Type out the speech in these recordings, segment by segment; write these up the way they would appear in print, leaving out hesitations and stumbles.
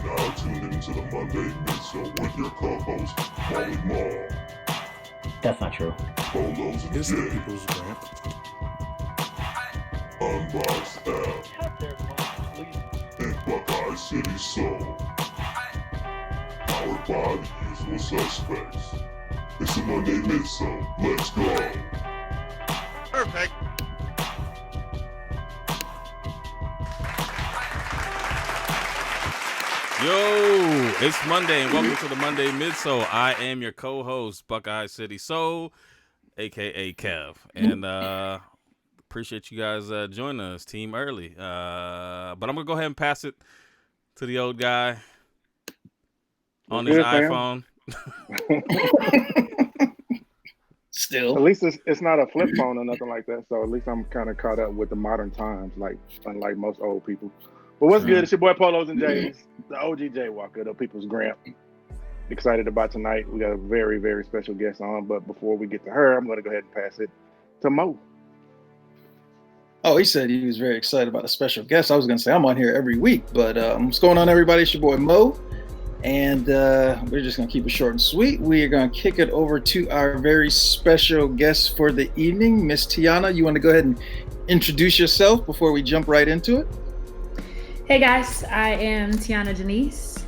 now tuned into the Monday Midsole with your co-host, Molly Mall. That's not true. Polos and It's the Jay. people's grant. Unboxed App. And Buckeye City Soul. Powered by the usual suspects. It's the Monday Midsole. Let's go. Perfect. Yo, it's Monday and welcome to the Monday Midsole. I am your co-host, Buckeye City Soul, aka Kev, and appreciate you guys joining us, team early. But I'm gonna go ahead and pass it to the old guy on his iPhone. Still, at least it's not a flip phone or nothing like that. So at least I'm kind of caught up with the modern times, like unlike most old people. But what's good? It's your boy Polos and Jays, the OG Jaywalker, the People's Gramp. Excited about tonight. We got a very, very special guest on. But before we get to her, I'm going to go ahead and pass it to Mo. Oh, he said he was very excited about a special guest. I was going to say I'm on here every week, but what's going on, everybody? It's your boy Mo, and we're just going to keep it short and sweet. We are going to kick it over to our very special guest for the evening, Miss Tiona. You want to go ahead and introduce yourself before we jump right into it? Hey guys, I am Tiona Deniece.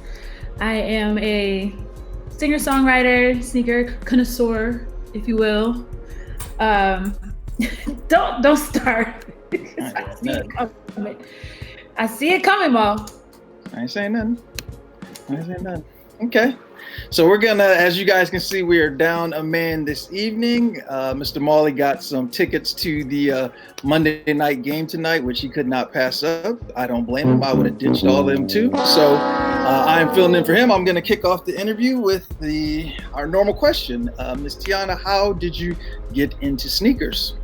I am a singer-songwriter, sneaker connoisseur, if you will. Don't start. I see it coming, Mo. I ain't saying nothing. Okay. So we're gonna, as you guys can see, we are down a man this evening. Mr. Molly got some tickets to the Monday night game tonight, which he could not pass up. I don't blame him. I would have ditched all of them too. So I am filling in for him. I'm gonna kick off the interview with our normal question. Ms. Tiona, how did you get into sneakers?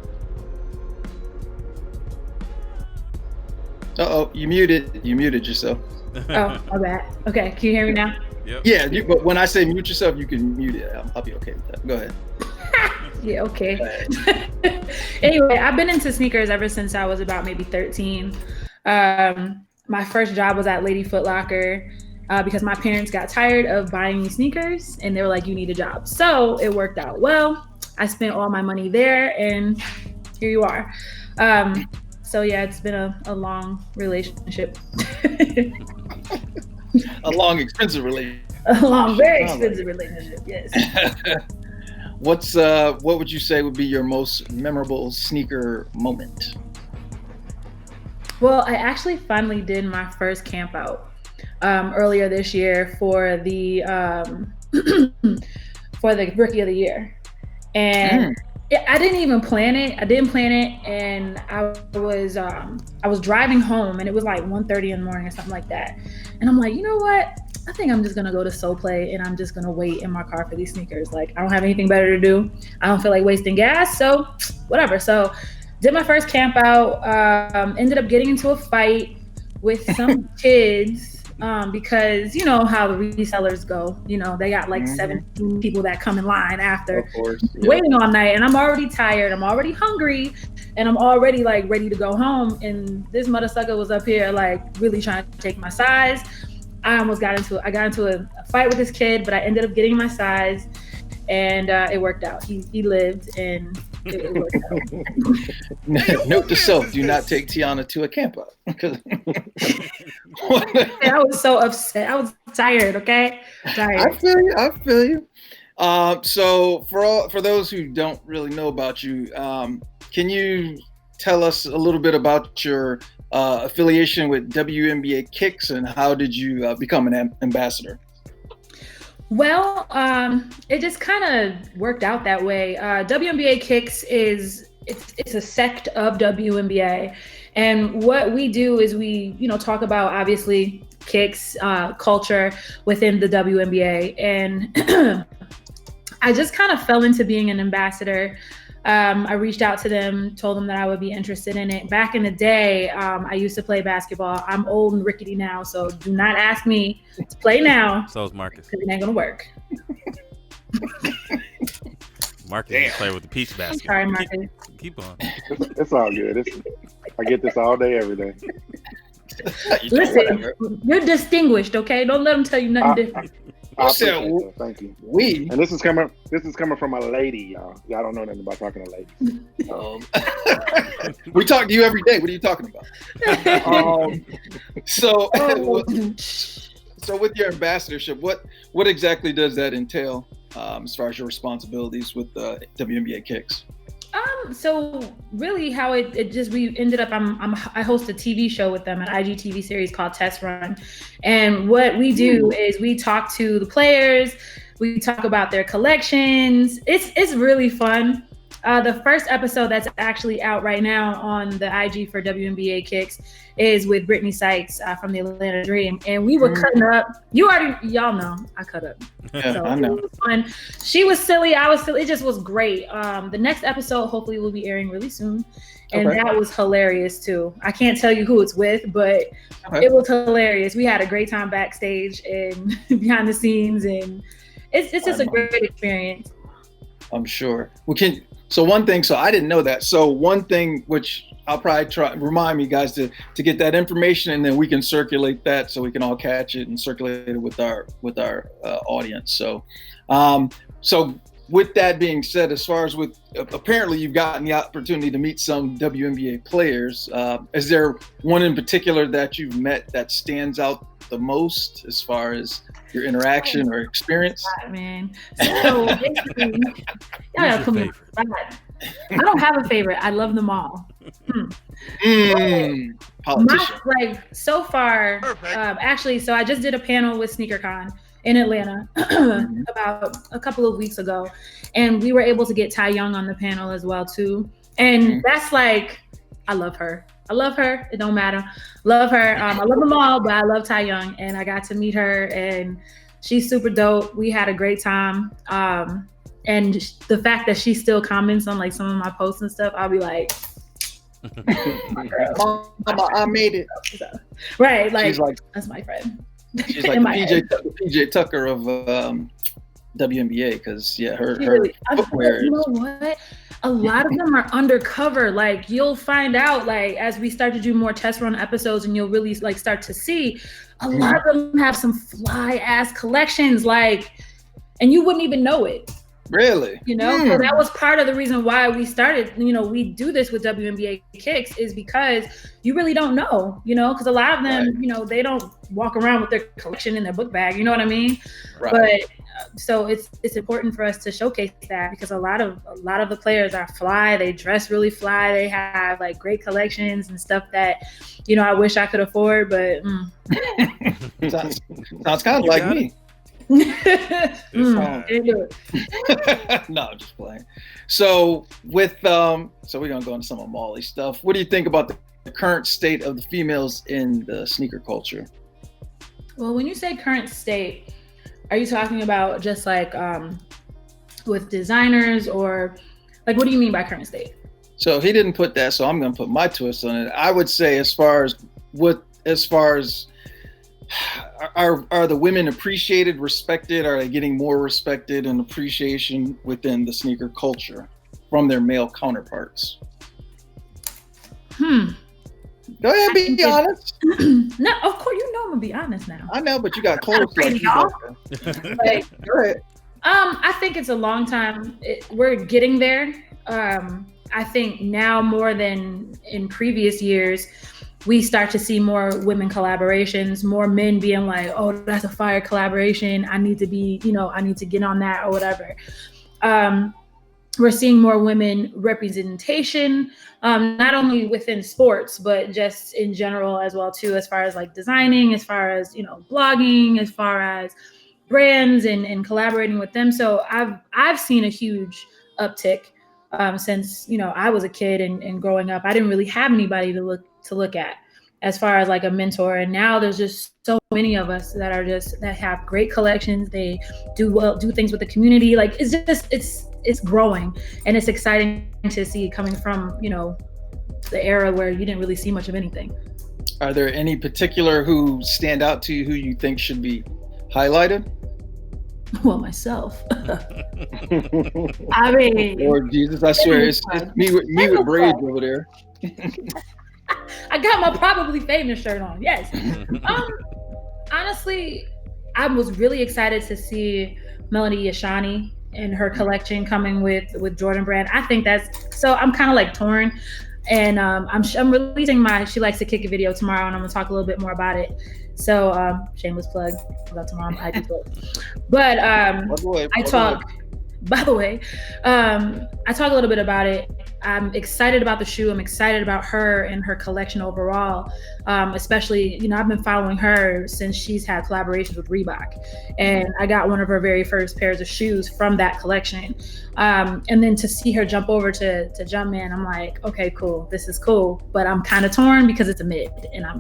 Uh-oh, you muted yourself. Oh, my bad. Okay, can you hear me now? Yep. Yeah, but when I say mute yourself, you can mute it. I'll be okay with that. Go ahead. Yeah, okay. Anyway, I've been into sneakers ever since I was about maybe 13. My first job was at Lady Foot Locker because my parents got tired of buying me sneakers and they were like, you need a job. So it worked out well. I spent all my money there and here you are. So yeah, it's been a long relationship. A long, expensive relationship. A long, very expensive relationship, yes. What would you say would be your most memorable sneaker moment? Well, I actually finally did my first camp out earlier this year for the for the Rookie of the Year. And I didn't even plan it. I didn't plan it, and I was driving home, and it was like 1:30 in the morning or something like that. And I'm like, you know what? I think I'm just gonna go to Soul Play, and I'm just gonna wait in my car for these sneakers. Like, I don't have anything better to do. I don't feel like wasting gas, so whatever. So, did my first camp out. Ended up getting into a fight with some kids. Because you know how the resellers go, you know, they got like 17 people that come in line after waiting all night, and I'm already tired, I'm already hungry, and I'm already like ready to go home, and this mother sucker was up here like really trying to take my size. I got into a fight with this kid, but I ended up getting my size, and it worked out. He lived, and it worked out. Note to self: do not take Tiona to a camp out. I was so upset. I was tired. Okay, tired. I feel you. So for those who don't really know about you, can you tell us a little bit about your affiliation with WNBA Kicks and how did you become an ambassador? Well, it just kind of worked out that way. WNBA Kicks it's a sect of WNBA, and what we do is we, talk about obviously kicks culture within the WNBA, and I just kind of fell into being an ambassador. I reached out to them, told them that I would be interested in it. Back in the day, I used to play basketball. I'm old and rickety now, so do not ask me to play now. So is Marcus. Because it ain't gonna work. Marcus can play with the peach basket. Sorry, Marcus. Keep on. It's all good. I get this all day, every day. Listen, you're distinguished, okay? Don't let them tell you nothing different. I appreciate that. Thank you. We. And this is coming from a lady, y'all. Y'all don't know nothing about talking to ladies. We talk to you every day. What are you talking about? So with your ambassadorship, what exactly does that entail as far as your responsibilities with WNBA Kicks? So really how it just, we ended up, I host a TV show with them, an IGTV series called Test Run. And what we do is we talk to the players, we talk about their collections. It's really fun. The first episode that's actually out right now on the IG for WNBA Kicks is with Brittany Sykes from the Atlanta Dream. And we were cutting up. Y'all know I cut up. Yeah, so I know. It was fun. She was silly, I was silly. It just was great. The next episode hopefully will be airing really soon. And that was hilarious too. I can't tell you who it's with, but it was hilarious. We had a great time backstage and behind the scenes, and it's just a great experience. I'm sure. So one thing, so I didn't know that. So one thing, which I'll probably remind me guys to get that information, and then we can circulate that so we can all catch it and circulate it with our audience. So, so with that being said, as far as with apparently you've gotten the opportunity to meet some WNBA players. Is there one in particular that you've met that stands out the most as far as your interaction or experience? God, man. So basically, I don't have a favorite. I love them all. Politician. So far, actually, so I just did a panel with SneakerCon in Atlanta about a couple of weeks ago, and we were able to get Ty Young on the panel as well too. And that's like, I love her. It don't matter. Love her. I love them all, but I love Ty Young, and I got to meet her, and she's super dope. We had a great time. And the fact that she still comments on like some of my posts and stuff, I'll be like, Mama, I made it. Right. Like that's my friend. She's like the PJ Tucker of WNBA, because her footwear. You know what? A lot of them are undercover. Like you'll find out, like as we start to do more test run episodes, and you'll really like start to see a lot of them have some fly ass collections, like, and you wouldn't even know it. Really? So that was part of the reason why we started, we do this with WNBA Kicks, is because you really don't know, because a lot of them, they don't walk around with their collection in their book bag, you know what I mean? Right. But so it's important for us to showcase that, because a lot of the players are fly, they dress really fly, they have like great collections and stuff that, I wish I could afford, but sounds kind of like me. Can't do it. No, just playing. So with so we're gonna go into some of Molly's stuff. What do you think about the current state of the females in the sneaker culture? Well, when you say current state, are you talking about just like with designers, or like what do you mean by current state? So he didn't put that, so I'm gonna put my twist on it. I would say as far as are the women appreciated, respected? Are they getting more respected and appreciation within the sneaker culture from their male counterparts? Go ahead, be honest. No, of course, I'm gonna be honest now. I know, but you got clothes like y'all. Like, go ahead. I think it's a long time. We're getting there. I think now more than in previous years, we start to see more women collaborations, more men being like, oh, that's a fire collaboration. I need to be, I need to get on that or whatever. We're seeing more women representation, not only within sports, but just in general as well too, as far as like designing, as far as, blogging, as far as brands and collaborating with them. So I've seen a huge uptick since, I was a kid and growing up. I didn't really have anybody to look at as far as like a mentor, and now there's just so many of us that have great collections. They do things with the community. Like it's growing, and it's exciting to see coming from the era where you didn't really see much of anything. Are there any particular who stand out to you who you think should be highlighted? Well, myself. I mean, Lord Jesus, I swear it's me with braids over there. I got my Probably Famous shirt on. Yes. Honestly, I was really excited to see Melanie Yashani and her collection coming with Jordan Brand. I think that's so. I'm kind of like torn, and I'm releasing my She Likes to Kick It video tomorrow, and I'm gonna talk a little bit more about it. So shameless plug about tomorrow. I'm hyped for it. But I talk. By the way, I talk a little bit about it. I'm excited about the shoe. I'm excited about her and her collection overall. Especially, I've been following her since she's had collaborations with Reebok. And I got one of her very first pairs of shoes from that collection. And then to see her jump over to Jumpman, I'm like, okay, cool. This is cool. But I'm kind of torn because it's a mid. And I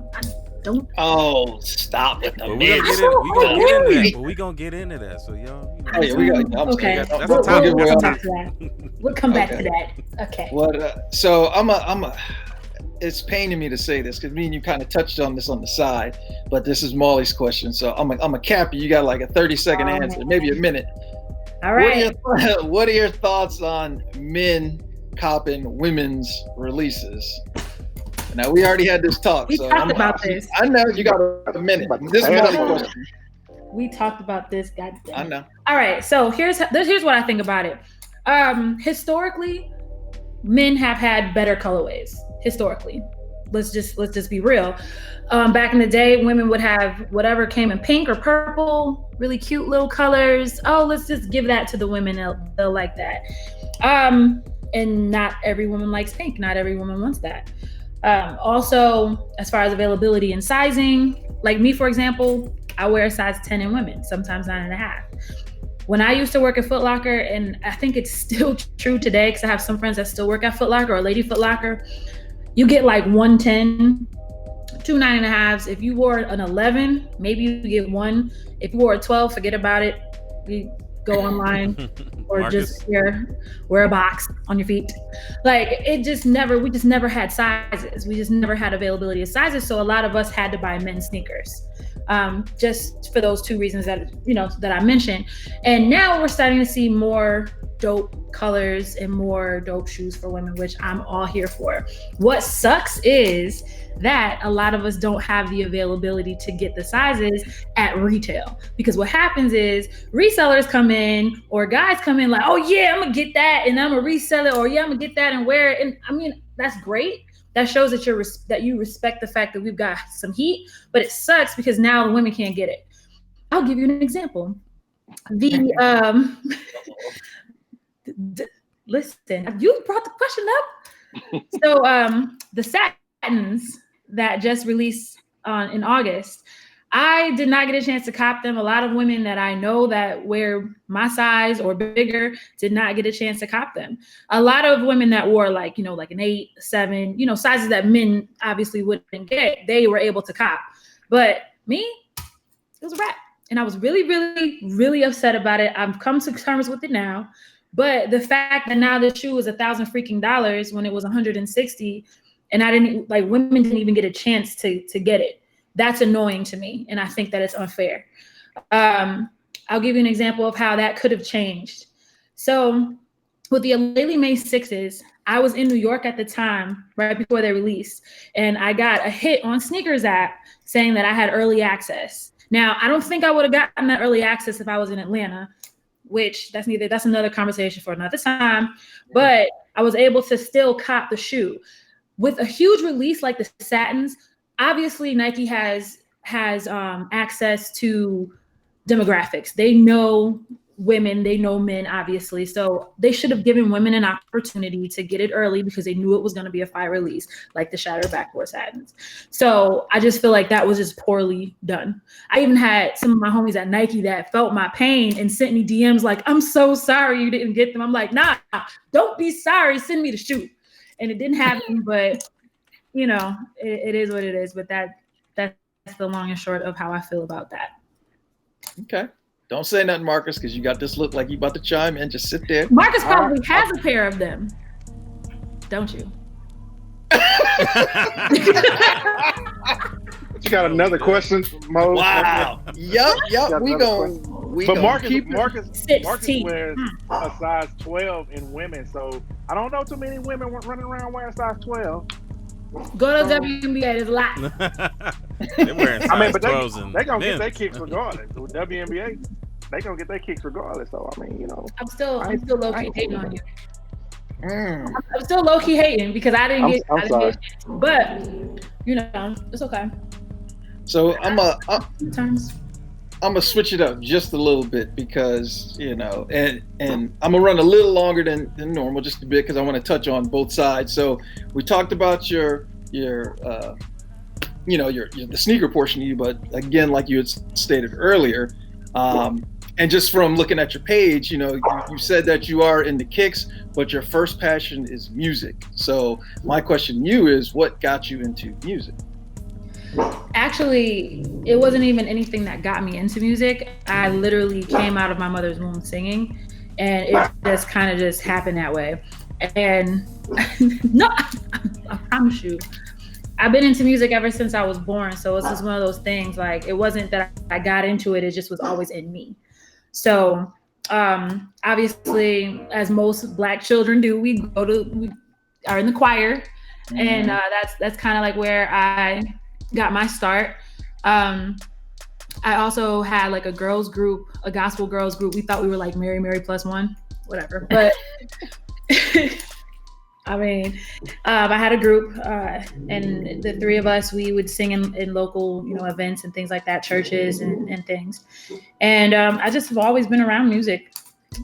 don't. Oh, stop with the But mid. we gonna get into that. So y'all. Oh, yeah, we got. Okay. That's a topic. We'll come back to that. We'll come back to that. Okay. What? So I'm a. It's paining me to say this because me and you kind of touched on this on the side, but this is Molly's question. So I'm a cap you. You got like a 30-second answer, maybe a minute. All right. What are your thoughts on men copping women's releases? Now we already had this talk. We talked about this. I know you got a minute. This is Molly's question. We talked about this. Goddamn. I know. All right. So here's what I think about it. Historically, men have had better colorways. Historically, let's just be real. Back in the day, women would have whatever came in pink or purple, really cute little colors. Oh, let's just give that to the women. They'll like that. And not every woman likes pink. Not every woman wants that. Also, as far as availability and sizing, like me, for example, I wear a size 10 in women, sometimes 9.5. When I used to work at Foot Locker, and I think it's still true today because I have some friends that still work at Foot Locker or Lady Foot Locker, you get like 110, 2 9.5s. If you wore an 11, maybe you get one. If you wore a 12, forget about it. We go online or Marcus. just wear a box on your feet. Like we just never had sizes. We just never had availability of sizes. So a lot of us had to buy men's sneakers. Just for those two reasons that I mentioned. And now we're starting to see more dope colors and more dope shoes for women, which I'm all here for. What sucks is that a lot of us don't have the availability to get the sizes at retail, because what happens is resellers come in or guys come in like, oh yeah, I'm gonna get that and I'm gonna resell it, or yeah, I'm gonna get that and wear it. And I mean, that's great. That shows that you respect the fact that we've got some heat, but it sucks because now the women can't get it. I'll give you an example. Listen, you brought the question up. So the satins that just released in August, I did not get a chance to cop them. A lot of women that I know that wear my size or bigger did not get a chance to cop them. A lot of women that wore like an 8, 7, sizes that men obviously wouldn't get, they were able to cop. But me, it was a wrap. And I was really, really, really upset about it. I've come to terms with it now. But the fact that now the shoe was $1,000 freaking dollars when it was $160, and women didn't even get a chance to get it. That's annoying to me, and I think that it's unfair. I'll give you an example of how that could have changed. So with the Aleli May 6s, I was in New York at the time, right before they released, and I got a hit on Sneakers app saying that I had early access. Now, I don't think I would have gotten that early access if I was in Atlanta, which that's another conversation for another time, but I was able to still cop the shoe. With a huge release like the satins, obviously Nike has access to demographics. They know women, they know men, obviously. So they should have given women an opportunity to get it early because they knew it was going to be a fire release, like the Shatter Backboard Satins. So I just feel like that was just poorly done. I even had some of my homies at Nike that felt my pain and sent me DMs like, I'm so sorry you didn't get them. I'm like, nah, don't be sorry. Send me the shoe. And it didn't happen, but it is what it is. But that's the long and short of how I feel about that. Okay. Don't say nothing, Marcus, because you got this look like you about to chime in. Just sit there. Marcus probably has a pair of them. Don't you? You got another question, Mo? Wow. Yup. We gonna Marcus keep it. wears a size 12 in women, so I don't know too many women running around wearing size 12. Go to WNBA. There's a lot. They're wearing size I mean, but 12s and they gonna get men's. their kicks regardless. With WNBA, they gonna get their kicks regardless. So I mean, I'm still low key hating on you. Mm. I'm still low key hating because I didn't get. I'm sorry. But it's okay. So I'm Sometimes. gonna switch it up just a little bit because and I'm gonna run a little longer than normal, just a bit, because I want to touch on both sides. So we talked about your the sneaker portion of you, but again, like you had stated earlier, and just from looking at your page, you said that you are into kicks, but your first passion is music. So my question to you is, what got you into music? Actually, it wasn't even anything that got me into music. I literally came out of my mother's womb singing, and it just kind of just happened that way. And no, I promise you, I've been into music ever since I was born. So it's just one of those things. Like, it wasn't that I got into it; it just was always in me. So obviously, as most Black children do, we are in the choir, and that's kind of like where I got my start. I also had like a girls group, a gospel girls group. We thought we were like Mary plus one, whatever. But I mean, I had a group, and the three of us, we would sing in local, events and things like that, churches and things. And I just have always been around music.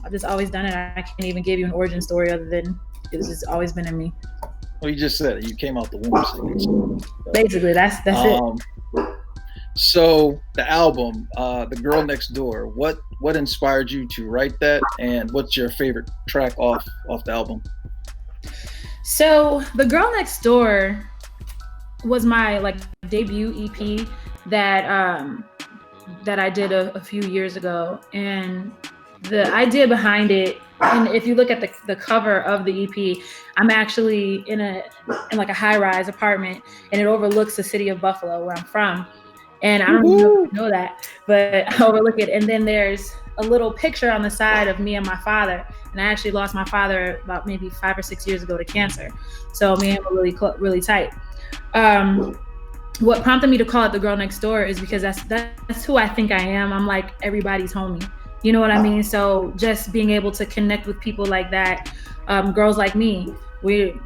I've just always done it. I can't even give you an origin story other than it's just always been in me. Well, you just said it. You came out the womb singing. Basically, that's it. So the album, The Girl Next Door, what inspired you to write that, and what's your favorite track off the album? So The Girl Next Door was my debut EP that I did a few years ago, and the idea behind it, and if you look at the cover of the EP, I'm actually in a high-rise apartment, and it overlooks the city of Buffalo, where I'm from. And I don't even know that, but I overlook it. And then there's a little picture on the side of me and my father. And I actually lost my father about maybe 5 or 6 years ago to cancer. So me and him were really tight. What prompted me to call it The Girl Next Door is because that's who I think I am. I'm like everybody's homie. You know what I mean? So just being able to connect with people like that, girls like me, we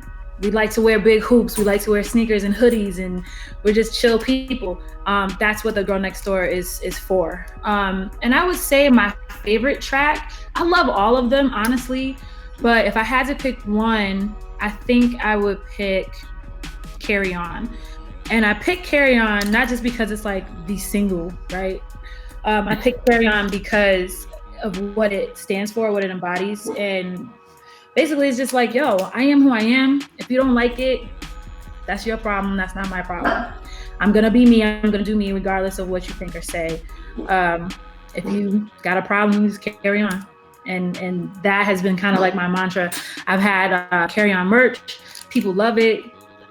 like to wear big hoops. We like to wear sneakers and hoodies, and we're just chill people. That's what The Girl Next Door is for. And I would say my favorite track, I love all of them, honestly. But if I had to pick one, I think I would pick Carry On. And I picked Carry On not just because it's like the single, right? I picked Carry On because of what it stands for, what it embodies. And basically, it's just like, yo, I am who I am. If you don't like it, that's your problem. That's not my problem. I'm going to be me. I'm going to do me regardless of what you think or say. If you got a problem, you just carry on. And that has been kind of like my mantra. I've had Carry On merch. People love it.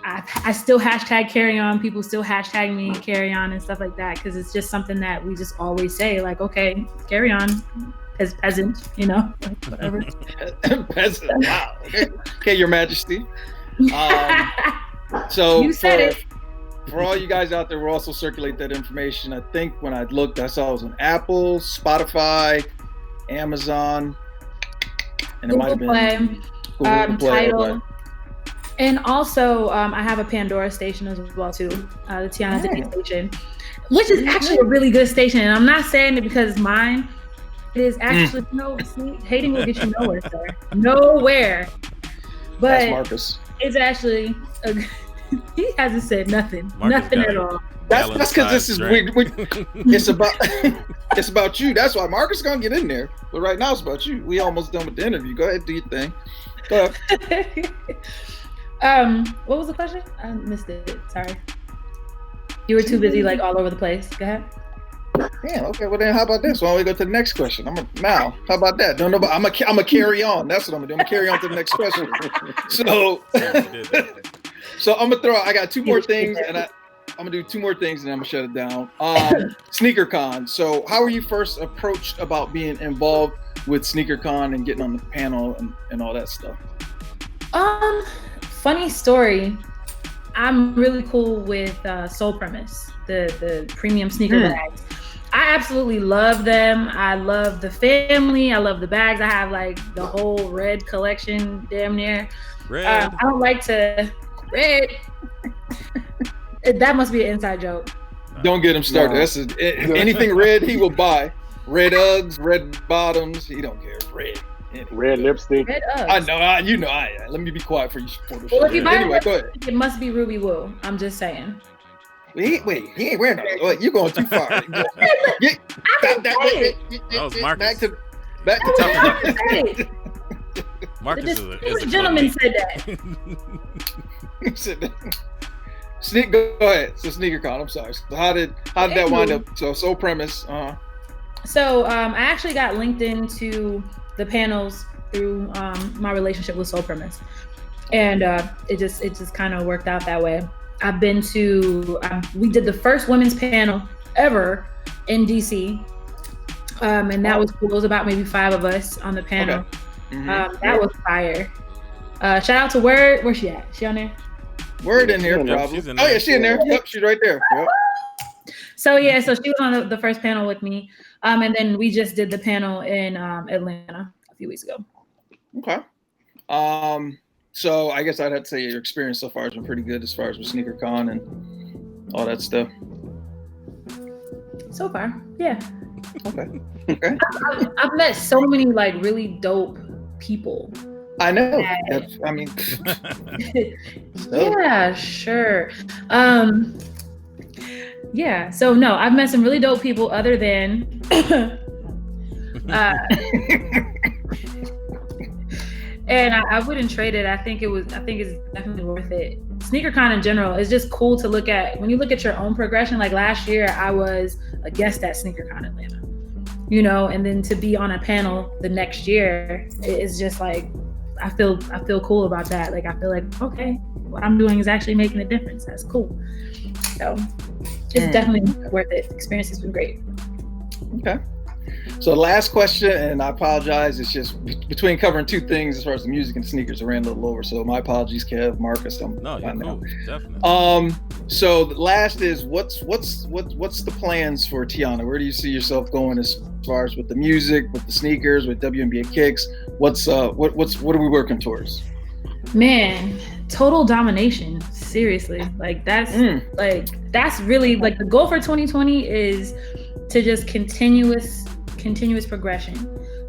I still hashtag Carry On. People still hashtag me Carry On and stuff like that, because it's just something that we just always say, like, okay, carry on. As peasant, whatever. Peasant, wow. Okay, Your Majesty. So you said it. For all you guys out there, we'll also circulate that information. I think when I looked, I saw it was on Apple, Spotify, Amazon, and it might have been Google Play. Tidal. And also, I have a Pandora station as well too, the Tiona Diggi station, which is actually a really good station. And I'm not saying it because it's mine. It is actually hating will get you nowhere, sir. Nowhere. But that's Marcus. It's actually he hasn't said nothing. Marcus nothing at all. That's because this is weird. It's about you. That's why Marcus is gonna get in there. But right now it's about you. We almost done with the interview. Go ahead, do your thing. Go ahead. What was the question? I missed it. Sorry. You were too busy, all over the place. Go ahead. Damn. Okay. Well, then, how about this? Why don't we go to the next question? How about that? Don't know. I'm gonna carry on. That's what I'm gonna do. I'm gonna carry on to the next question. So I'm gonna throw. I got two more things, and I'm gonna do two more things, and I'm gonna shut it down. SneakerCon. So, how were you first approached about being involved with SneakerCon and getting on the panel and all that stuff? Funny story. I'm really cool with Soul Premise, the premium sneaker bags. I absolutely love them. I love the family. I love the bags. I have like the whole red collection, damn near. Red. I don't like to red. That must be an inside joke. Don't get him started. No. Anything red, he will buy. Red Uggs, red bottoms. He don't care. Red. Red lipstick. Red Uggs. I know. Let me be quiet for you. Well, if you buy anyway, go ahead. it must be Ruby Woo. I'm just saying. He ain't wearing that. Wait, you're going too far. Back to Marcus. Marcus is The gentleman said that. He said that. Go ahead. So SneakerCon. I'm sorry. So how did that wind up? So Premise. So I actually got linked into the panels through my relationship with Soul Premise, and it just kind of worked out that way. I've been to we did the first women's panel ever in DC, and that was cool. It was about maybe 5 of us on the panel. Okay. That was fire. Shout out to Word. Where's she at? She on there? Word in here, probably. She's in there. Oh yeah, she's in there. Yep, she's right there. Yep. So she was on the first panel with me, and then we just did the panel in Atlanta a few weeks ago. Okay. So I guess I'd have to say your experience so far has been pretty good as far as with SneakerCon and all that stuff. So far, yeah. Okay. I've met so many like really dope people. I know. Yeah, sure. Yeah. So no, I've met some really dope people other than and I wouldn't trade it. I think it's definitely worth it. SneakerCon in general is just cool to look at. When you look at your own progression, like last year I was a guest at SneakerCon Atlanta, and then to be on a panel the next year is just like, I feel cool about that. Like, I feel like, okay, what I'm doing is actually making a difference. That's cool. So it's definitely worth it. The experience has been great. Okay. So last question, and I apologize. It's just between covering 2 things as far as the music and sneakers, I ran a little over. So my apologies, Kev, Marcus. No, you're cool. Definitely. So the last is what's the plans for Tiona? Where do you see yourself going as far as with the music, with the sneakers, with WNBA kicks? What are we working towards? Man, total domination. Seriously, like that's really like the goal for 2020 is to just continuous progression.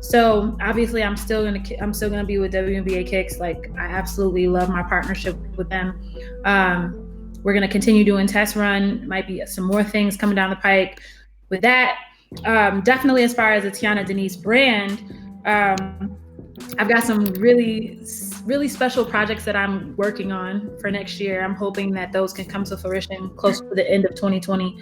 So obviously I'm still gonna be with WNBA Kicks. Like, I absolutely love my partnership with them. We're gonna continue doing test run. Might be some more things coming down the pike with that. Definitely as far as the Tiona Deniece brand, I've got some really, really special projects that I'm working on for next year. I'm hoping that those can come to fruition close to the end of 2020.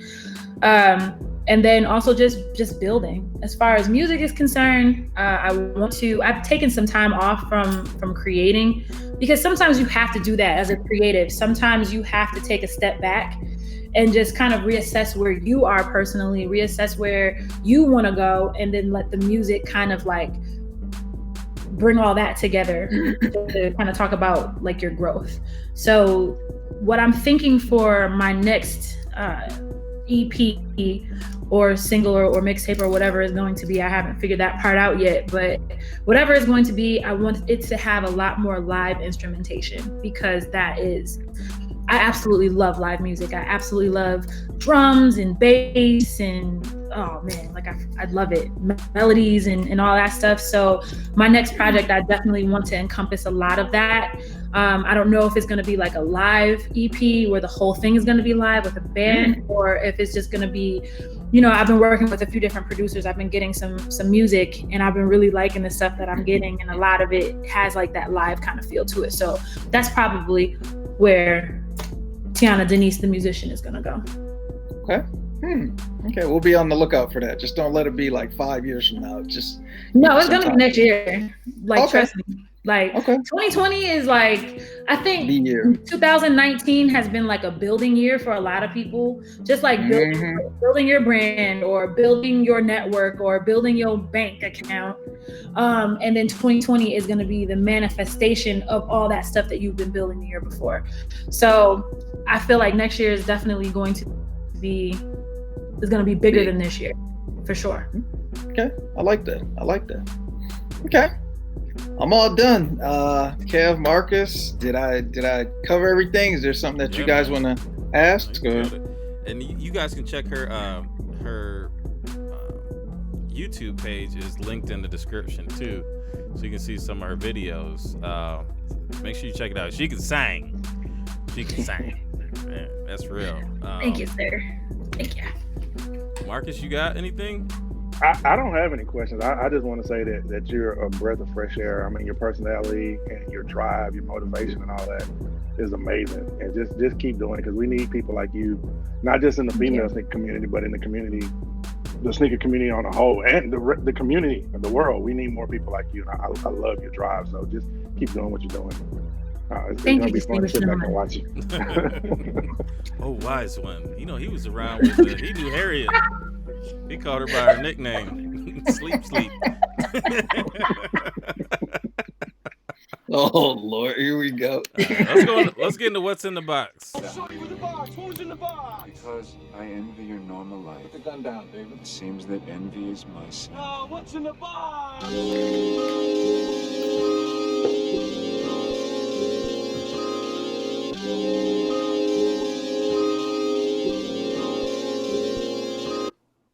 And then also just building. As far as music is concerned, I've taken some time off from creating, because sometimes you have to do that as a creative. Sometimes you have to take a step back and just kind of reassess where you are personally, reassess where you want to go, and then let the music kind of like bring all that together to kind of talk about like your growth. So what I'm thinking for my next EP or single or mixtape or whatever is going to be, I haven't figured that part out yet, but whatever it's going to be, I want it to have a lot more live instrumentation, because I absolutely love live music. I absolutely love drums and bass and, oh man, like I love it. Melodies and all that stuff. So my next project, I definitely want to encompass a lot of that. I don't know if it's going to be like a live EP where the whole thing is going to be live with a band, or if it's just going to be, I've been working with a few different producers. I've been getting some music, and I've been really liking the stuff that I'm getting. And a lot of it has like that live kind of feel to it. So that's probably where Tiona Deniece, the musician, is going to go. Okay. Okay, we'll be on the lookout for that. Just don't let it be like 5 years from now. No, it's going to be next year. Like, okay. Trust me. Like Okay. 2020 is like, I think The year. 2019 has been like a building year for a lot of people. Just like building your brand or building your network or building your bank account. And then 2020 is going to be the manifestation of all that stuff that you've been building the year before. So I feel like next year is definitely going to be bigger than this year, for sure. Okay, I like that. Okay, I'm all done. Kev, Marcus, did I cover everything? Is there something that you guys want to ask? And you guys can check her YouTube page is linked in the description too, so you can see some of her videos. Make sure you check it out. She can sing. Man, that's real. Thank you, sir. Thank you. Marcus, you got anything? I don't have any questions. I just want to say that you're a breath of fresh air. I mean, your personality and your drive, your motivation and all that is amazing. And just keep doing it, because we need people like you, not just in the female sneaker community, but in the community, the sneaker community on the whole, and the community of the world. We need more people like you. And I love your drive. So just keep doing what you're doing. It's going to be fun to sit back and watch you. Oh, wise one. You know, he was around with he knew Harriet. He called her by her nickname. Sleep. Oh Lord, here we go. Let's get into what's in the box. I'll show you the box. Who's in the box? Because I envy your normal life. Put the gun down, David. It seems that envy is my sin. Oh, what's in the box?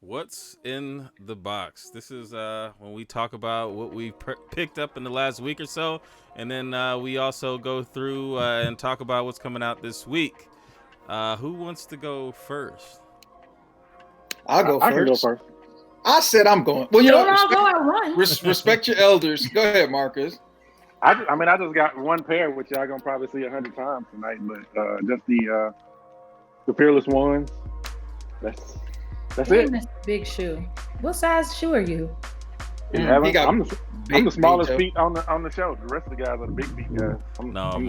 What's in the box? This is when we talk about what we picked up in the last week or so, and then we also go through and talk about what's coming out this week. Who wants to go first? I'll go first. I can go first. I said I'm going. Well, you Don't know, all go at once. respect your elders. Go ahead, Marcus. I just got one pair, which y'all gonna probably see 100 times tonight, but just the Fearless ones. That's it. That's a big shoe. What size shoe are you? I'm the smallest feet, feet on the show. The rest of the guys are the big feet guys. Molly.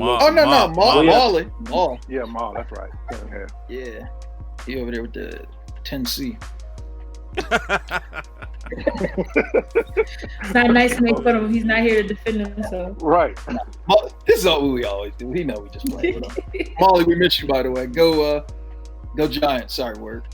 Yeah, Maul. That's right. Yeah, he over there with the 10C. It's not nice to make fun of him. He's not here to defend himself. Right. This is what we always do. We know we just play with him. Molly, we miss you, by the way. Go Giants. Sorry, word.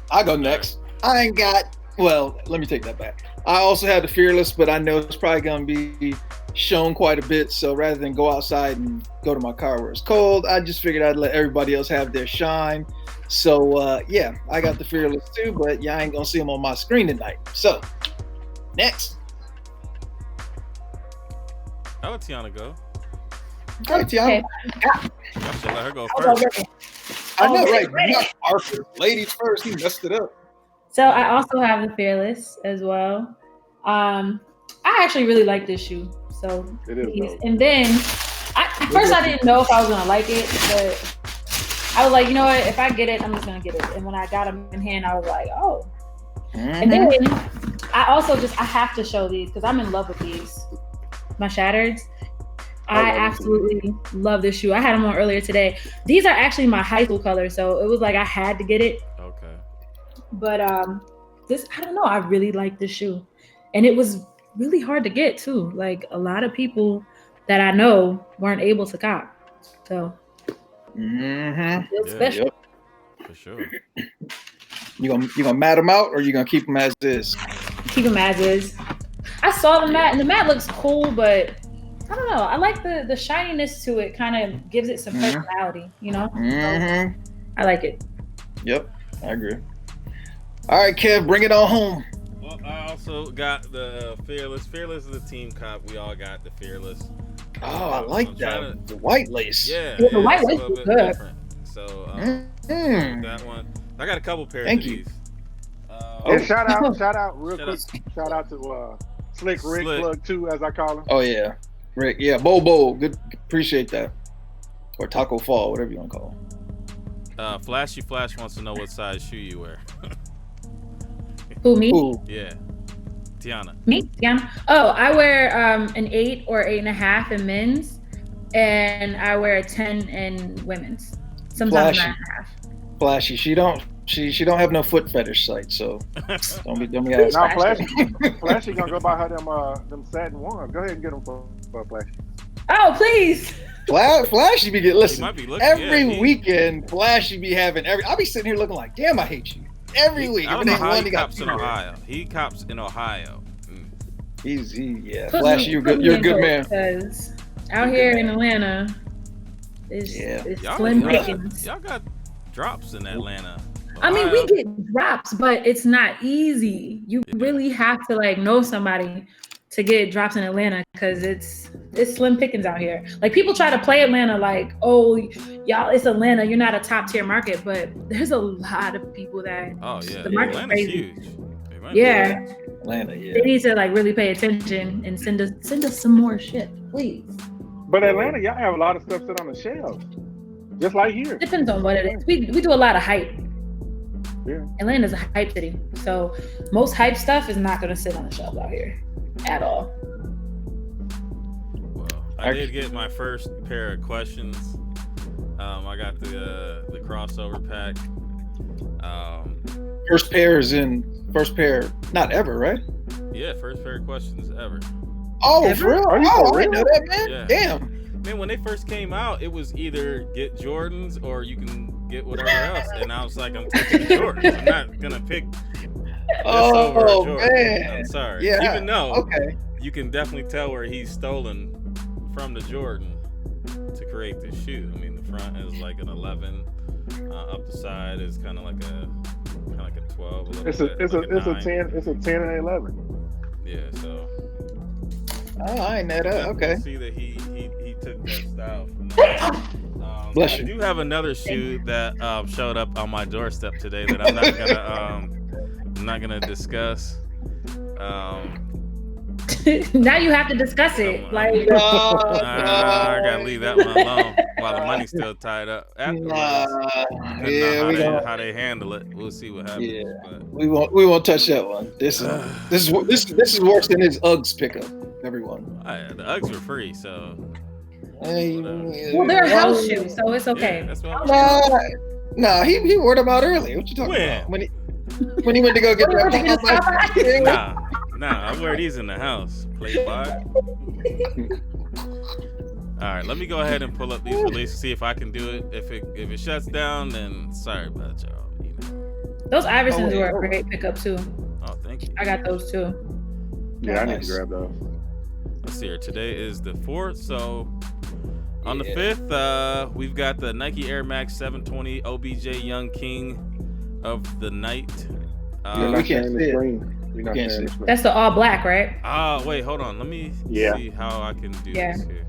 I'll go next. I ain't got. Well, let me take that back. I also have the Fearless, but I know it's probably gonna be shown quite a bit. So rather than go outside and go to my car where it's cold, I just figured I'd let everybody else have their shine. So yeah, I got the Fearless too, but y'all ain't gonna see them on my screen tonight. So next, I'll let Tiona go. all right, Tiona. I should let her go first. I know, right? Not Arthur. Ladies first. He messed it up. So I also have the Fearless as well. I actually really like this shoe. So It is dope. and then at first I didn't know if I was gonna like it, but I was like, you know what? If I get it, I'm just gonna get it. And when I got them in hand, I was like, oh. And then I have to show these because I'm in love with these. My Shattereds. I absolutely love this shoe. I had them on earlier today. These are actually my high school colors, so it was like I had to get it. Okay. But this, I don't know. I really like this shoe, and it was really hard to get too. Like a lot of people that I know weren't able to cop. So it's special. Yep. For sure. You gonna mat them out, or you gonna keep them as is? Keep them as is. I saw the mat, and the mat looks cool, but I don't know. I like the shininess to it. Kind of gives it some personality, you know. So, I like it. Yep, I agree. All right, Kev, bring it on home. Well, I also got the Fearless. Fearless is a team cop. We all got the Fearless. Oh, I like that. The white lace. Yeah, the white lace is a little is bit good. different. So that one. I got a couple pairs Thank of you. these. And shout out real quick. Shout out to Slick Rick Plug 2, as I call him. Oh yeah, Rick. Yeah, Bobo. Good. Appreciate that. Or Taco Fall, whatever you want to call him. Flashy Flash wants to know what size shoe you wear. Who, me? Ooh. Yeah. Tiona. Me? Yeah. Oh, I wear an 8 or 8.5 in men's, and I wear a 10 in women's. Sometimes Flashy. 9.5. Flashy. She don't have no foot fetish site, so don't be Now asking. Flashy gonna go buy her them satin ones. Go ahead and get them for Flashy. Oh, please. Flashy be getting, listen, might be looking, every weekend Flashy be having I'll be sitting here looking like, damn, I hate you. Every week. I don't know how he cops in Ohio. He cops in Ohio. Flashy, you're a good man. Because out here in Atlanta, it's slim pickings. Y'all got drops in Atlanta. I mean, we get drops, but it's not easy. You really have to like know somebody to get drops in Atlanta because it's slim pickings out here. Like people try to play Atlanta like, oh, y'all, it's Atlanta. You're not a top tier market, but there's a lot of people that. Oh yeah, the market's Atlanta's crazy. huge. Atlanta, yeah. They need to like really pay attention and send us some more shit, please. But Atlanta, y'all have a lot of stuff sit on the shelves, just like here. Depends on what it is. We do a lot of hype. Yeah. Atlanta's a hype city, so most hype stuff is not going to sit on the shelf out here at all. Well, I did get my first pair of questions. I got the crossover pack. First pair, not ever, right? Yeah, first pair of questions ever. Oh, Ever? for real? Are you Oh, for I didn't know real? that, man. Yeah. Damn. Man, when they first came out, it was either get Jordans or you can get whatever else. And I was like, I'm taking the Jordans. I'm not going to pick this over a Jordan. Man. I'm sorry. Yeah. Even though Okay. you can definitely tell where he's stolen from the Jordan to create this shoe. I mean, the front is like an 11. Up the side is kind of like a 12. A little It's bit, a like a 9. 10. It's a 10 and 11. Yeah, so. Oh, I ain't know that. Okay. See that he took that style from that. Bless I you. do have another shoe that showed up on my doorstep today that I'm not gonna discuss. Now you have to discuss it. Like, I gotta leave that one alone while the money's still tied up. Afterwards, depending on how they handle it, we'll see what happens. Yeah. But, We won't touch that one. This is worse than his Uggs pickup. Everyone. the Uggs were free, so well, they're a house shoe, so it's okay. Yeah, that's what Nah, he wore them out early. What you talking about? When he went to go get that. Nah, I wear these in the house. Play by. All right, let me go ahead and pull up these releases, see if I can do it. If it shuts down, then sorry about y'all. You know. Those Iversons were a great pickup too. Oh, thank you. I got those too. Yeah, I need to grab those. Let's see here. Today is the 4th, so on the 5th, we've got the Nike Air Max 720 OBJ Young King of the Night. We can't see it. That's the all black, right? Wait, hold on. Let me see how I can do this here.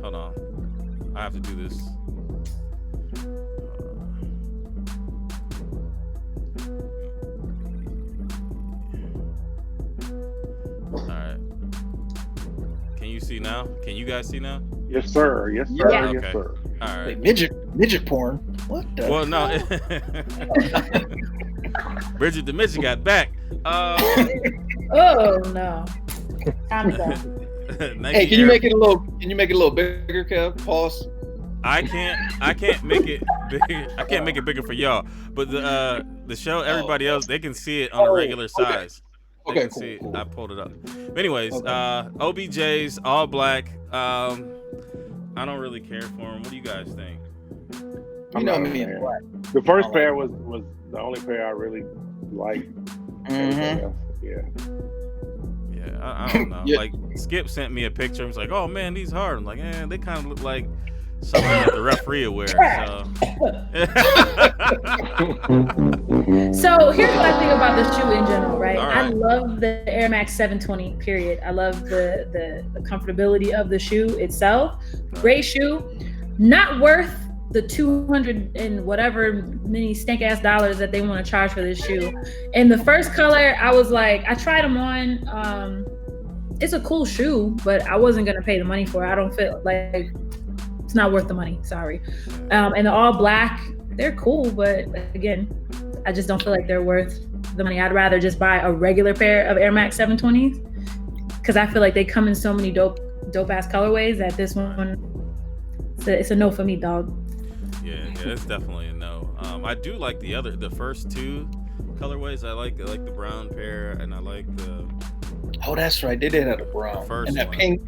Hold on. I have to do this. All right. Can you see now? Can you guys see now? Yes, sir. Yes, sir. Yeah. Yes, Okay. sir. All right. Midget porn. What the? Well, no. Bridget the Midget got back. Oh no. Time to go. Hey, can you make it a little bigger, Kev? Pause. I can't make it bigger. I can't make it bigger for y'all. But the show, everybody else, they can see it on a regular size. They can see it. I pulled it up. But anyways, OBJ's all black. I don't really care for them. What do you guys think? You know me. The first pair was the only pair I really liked. Mm-hmm. Yeah. Yeah, I don't know. Yeah. Like Skip sent me a picture. He's like, "Oh man, these hard." I'm like, they kind of look like something that the referee will wear." So. So here's what I think about the shoe in general, right? All right. I love the Air Max 720, period. I love the comfortability of the shoe itself. Great shoe. Not worth the 200 and whatever many stank ass dollars that they want to charge for this shoe. And the first color, I was like, I tried them on. It's a cool shoe, but I wasn't gonna pay the money for it. I don't feel like it's not worth the money. Sorry. And the all black, they're cool, but again, I just don't feel like they're worth the money. I'd rather just buy a regular pair of Air Max 720s because I feel like they come in so many dope ass colorways that this one, it's a no for me, dog. Yeah, it's definitely a no. I do like the first two colorways. I like the brown pair, and I like the. Oh, that's right. They did have a brown First and that one. pink.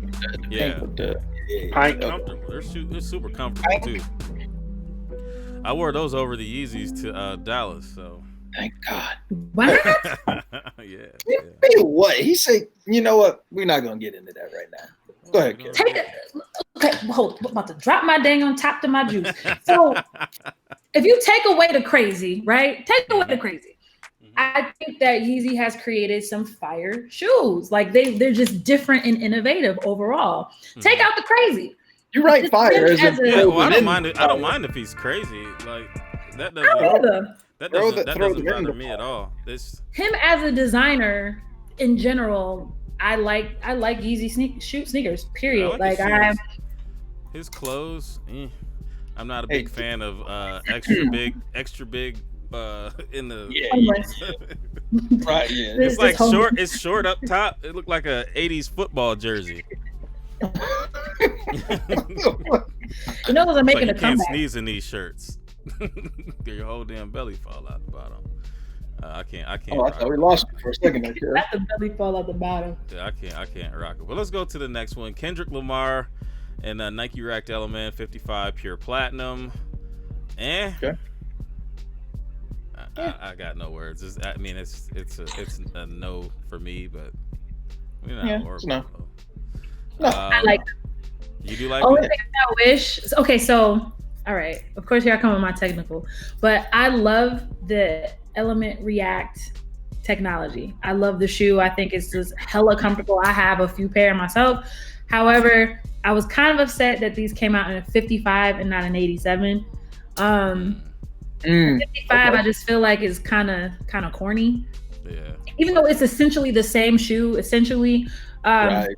Yeah. Pink with the Pink. Comfortable. They're super comfortable too. I wore those over the Yeezys to Dallas, so. Thank God. What? Yeah. Hey, what? He said, you know what? We're not gonna get into that right now. Go ahead, Kev. Take it. Okay, hold. I'm about to drop my dang on top to my juice. So, if you take away the crazy, right? Take away the crazy. I think that Yeezy has created some fire shoes. Like they're just different and innovative overall. Take out the crazy. You're right, fire. Yeah, well, I don't mind it. I don't mind if he's crazy. Like that doesn't bother me at all. It's him as a designer in general. I like Yeezy sneakers. Period. His clothes. I'm not a big fan of extra big in the right. Yeah. It's like short. It's short up top. It looked like a '80s football jersey. You know, they're making a comeback. You can't sneeze in these shirts. Your whole damn belly fall out the bottom. I can't. Oh, I thought we lost it for a second. Let the belly fall out the bottom. Yeah, I can't rock it. But let's go to the next one. Kendrick Lamar and Nike Racked Element 55 Pure Platinum. Okay. I got no words. It's a no for me, but not horrible. No. I like. You do like? Only thing I wish. Okay, so all right. Of course, here I come with my technical, but I love the Element React technology. I love the shoe. I think it's just hella comfortable. I have a few pair myself. However, I was kind of upset that these came out in a 55 and not an 87. 55, I just feel like is kind of corny. Yeah. Even though it's essentially the same shoe, right.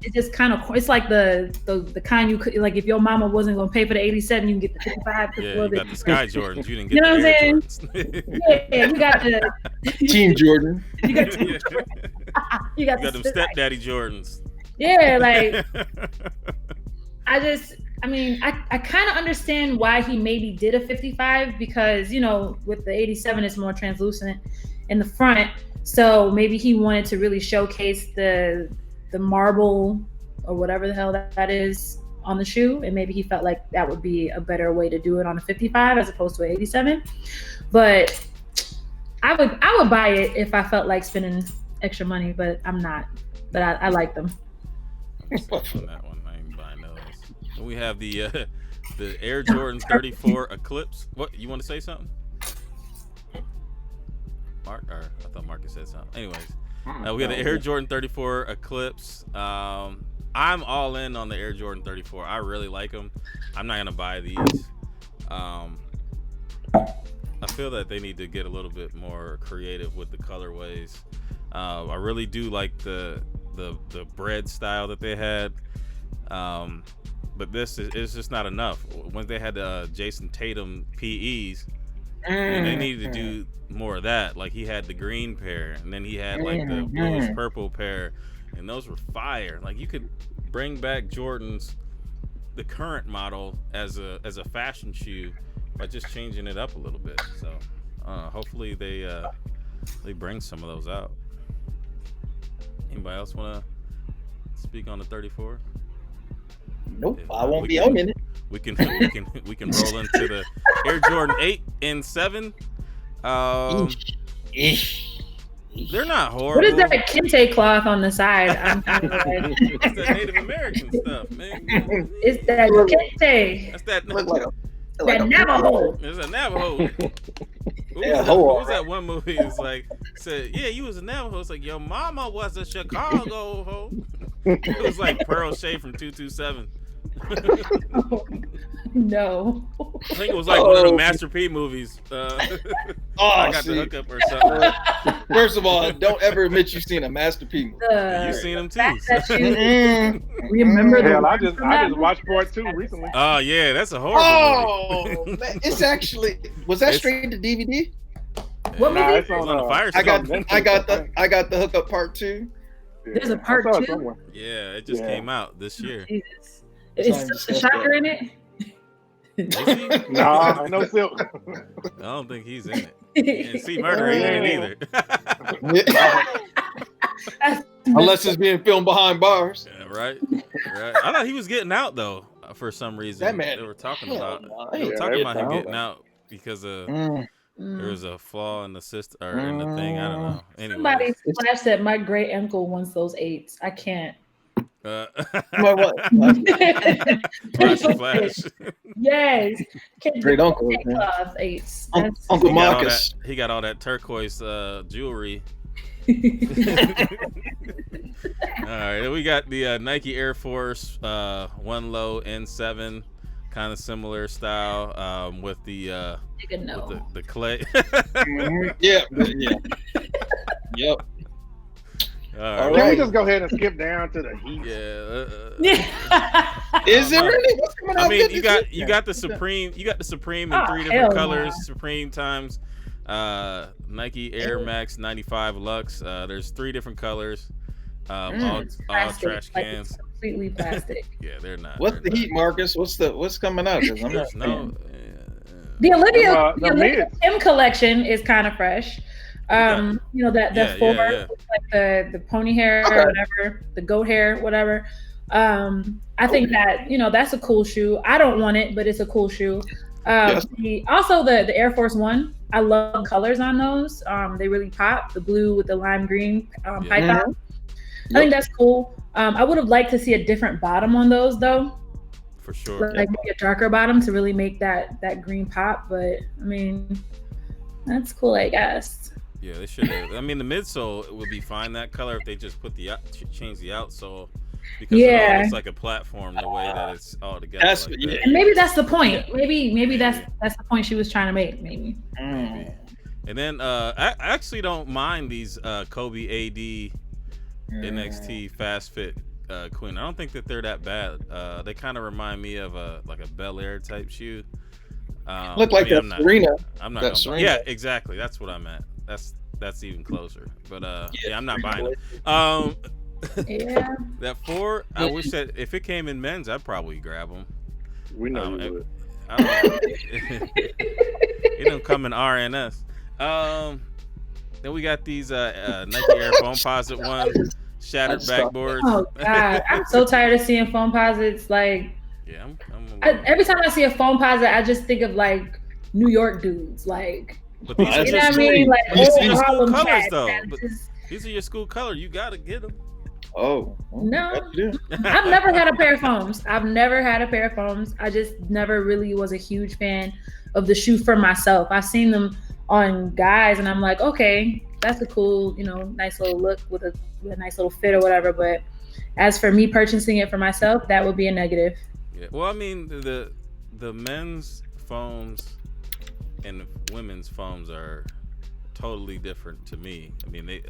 It's just kind of, it's like the kind you could, like if your mama wasn't going to pay for the 87, you can get the 55. Yeah, you got the Sky Jordans. You didn't get you know the what Air I'm Jordans. Yeah, you got the Team Jordan. You got Team Jordan. You got them stepdaddy Jordans. Yeah, like I kind of understand why he maybe did a 55 because, you know, with the 87, it's more translucent in the front. So maybe he wanted to really showcase the marble or whatever the hell that is on the shoe. And maybe he felt like that would be a better way to do it on a 55 as opposed to an 87. But I would buy it if I felt like spending extra money, but I'm not. But I like them. On that one, I ain't buying those. And we have the Air Jordan 34 Eclipse. What, you want to say something? Mark, or I thought Marcus said something. Anyways, we have the Air Jordan 34 Eclipse. I'm all in on the Air Jordan 34. I really like them. I'm not gonna buy these. I feel that they need to get a little bit more creative with the colorways. I really do like the bread style that they had, but this is just not enough. When they had Jason Tatum PEs, and they needed to do more of that. Like he had the green pair, and then he had like the bluish purple pair, and those were fire. Like you could bring back Jordans, the current model, as a fashion shoe by just changing it up a little bit. So hopefully they bring some of those out. Anybody else want to speak on the 34? Nope, I won't be owning it. We can roll into the Air Jordan 8 and 7. They're not horrible. What is that kente cloth on the side? It's that Native American stuff, man. It's that kente. That's that. Look like that Navajo. It's a Navajo. What was that one movie? It's like said, yeah, you was a Navajo. It's like your mama was a Chicago ho. It was like Pearl Shea from 227. No. I think it was like one of the Master P movies. I got the hookup or something. First of all, don't ever admit you've seen a Master P movie. You've seen them too. Remember hell, I just watched part 2 recently. Oh yeah, that's a horrible movie. Man, it's actually was that straight to DVD? What Nah, movie? it's It was on, on the fire I got escape. the hookup part 2. There's a I part saw it 2? somewhere. Yeah, it just Yeah. came out this year. Jesus. Sorry, Is discuss the shocker that. in it? Is he? Nah, ain't no silk. I don't think he's in it. And see, Murder ain't in it either. Unless it's being filmed behind bars. Yeah, right. I thought he was getting out though. For some reason, That man- they were talking hell about. no, They were yeah, talking they about him found getting out because of Mm. there was a flaw in the system or in the thing. I don't know. Anyway, Somebody flashed that my great uncle wants those 8s. I can't. What? flash. Yes. Can't Great get uncle, that man. cloth 8s. Uncle That's- He got, all Marcus. that, he got all that turquoise jewelry. All right, then we got the Nike Air Force One Low N7, kind of similar style with the Nigga, no. with the clay. Yeah. Yep. All Can right. we just go ahead and skip down to the Heat? Yeah. Is it really? What's coming out I mean, good you this got week? you got the Supreme in Oh, 3 hell different no. colors. Supreme times Nike Air Max 95 Lux. There's 3 different colors. All Plastic, trash like cans. it's completely plastic. Yeah, they're not. What's they're the not. heat, Marcus? What's coming out? 'Cause I'm There's not no. The Olivia, The the Olivia mids. Kim collection is kind of fresh. You know that Yeah, four, yeah. with, like the pony hair Okay. or whatever, the goat hair, whatever. I think that that's a cool shoe. I don't want it, but it's a cool shoe. Yes. Also the Air Force One. I love colors on those. They really pop. The blue with the lime green python. I think that's cool. I would have liked to see a different bottom on those though. For sure. Like maybe a darker bottom to really make that green pop. But I mean, that's cool, I guess. Yeah, they should have. I mean, the midsole would be fine that color if they just put change the outsole because it all looks like a platform the way that it's all together. That's like yeah. that. And maybe that's the point. Maybe that's the point she was trying to make. Maybe. Mm. And then I actually don't mind these Kobe AD NXT Fast Fit Queen. I don't think that they're that bad. They kind of remind me of like a Bel Air type shoe. Look like that Serena. I'm not. That Gonna, Serena. yeah, exactly. That's what I'm at. That's even closer. But yeah, I'm not buying it. Yeah. That 4, I wish that if it came in men's, I'd probably grab them. We know you would. I don't know. It don't come in RNS. Then we got these Nike Air Foam Posit ones, shattered backboards. Oh God, I'm so tired of seeing foam posits. Like, Yeah, every time I see a foam posit, I just think of like New York dudes. Like, But these you are know your what I school, mean? Like, these old are your school Harlem colors, cats though. that But just- these are your school colors. You gotta get them. Oh No. yeah. I've never had a pair of foams. I just never really was a huge fan of the shoe for myself. I've seen them on guys and I'm like, okay, that's a cool, nice little look with a nice little fit or whatever. But as for me purchasing it for myself, that would be a negative. Yeah. Well, I mean, the men's foams and the women's foams are totally different to me. I mean,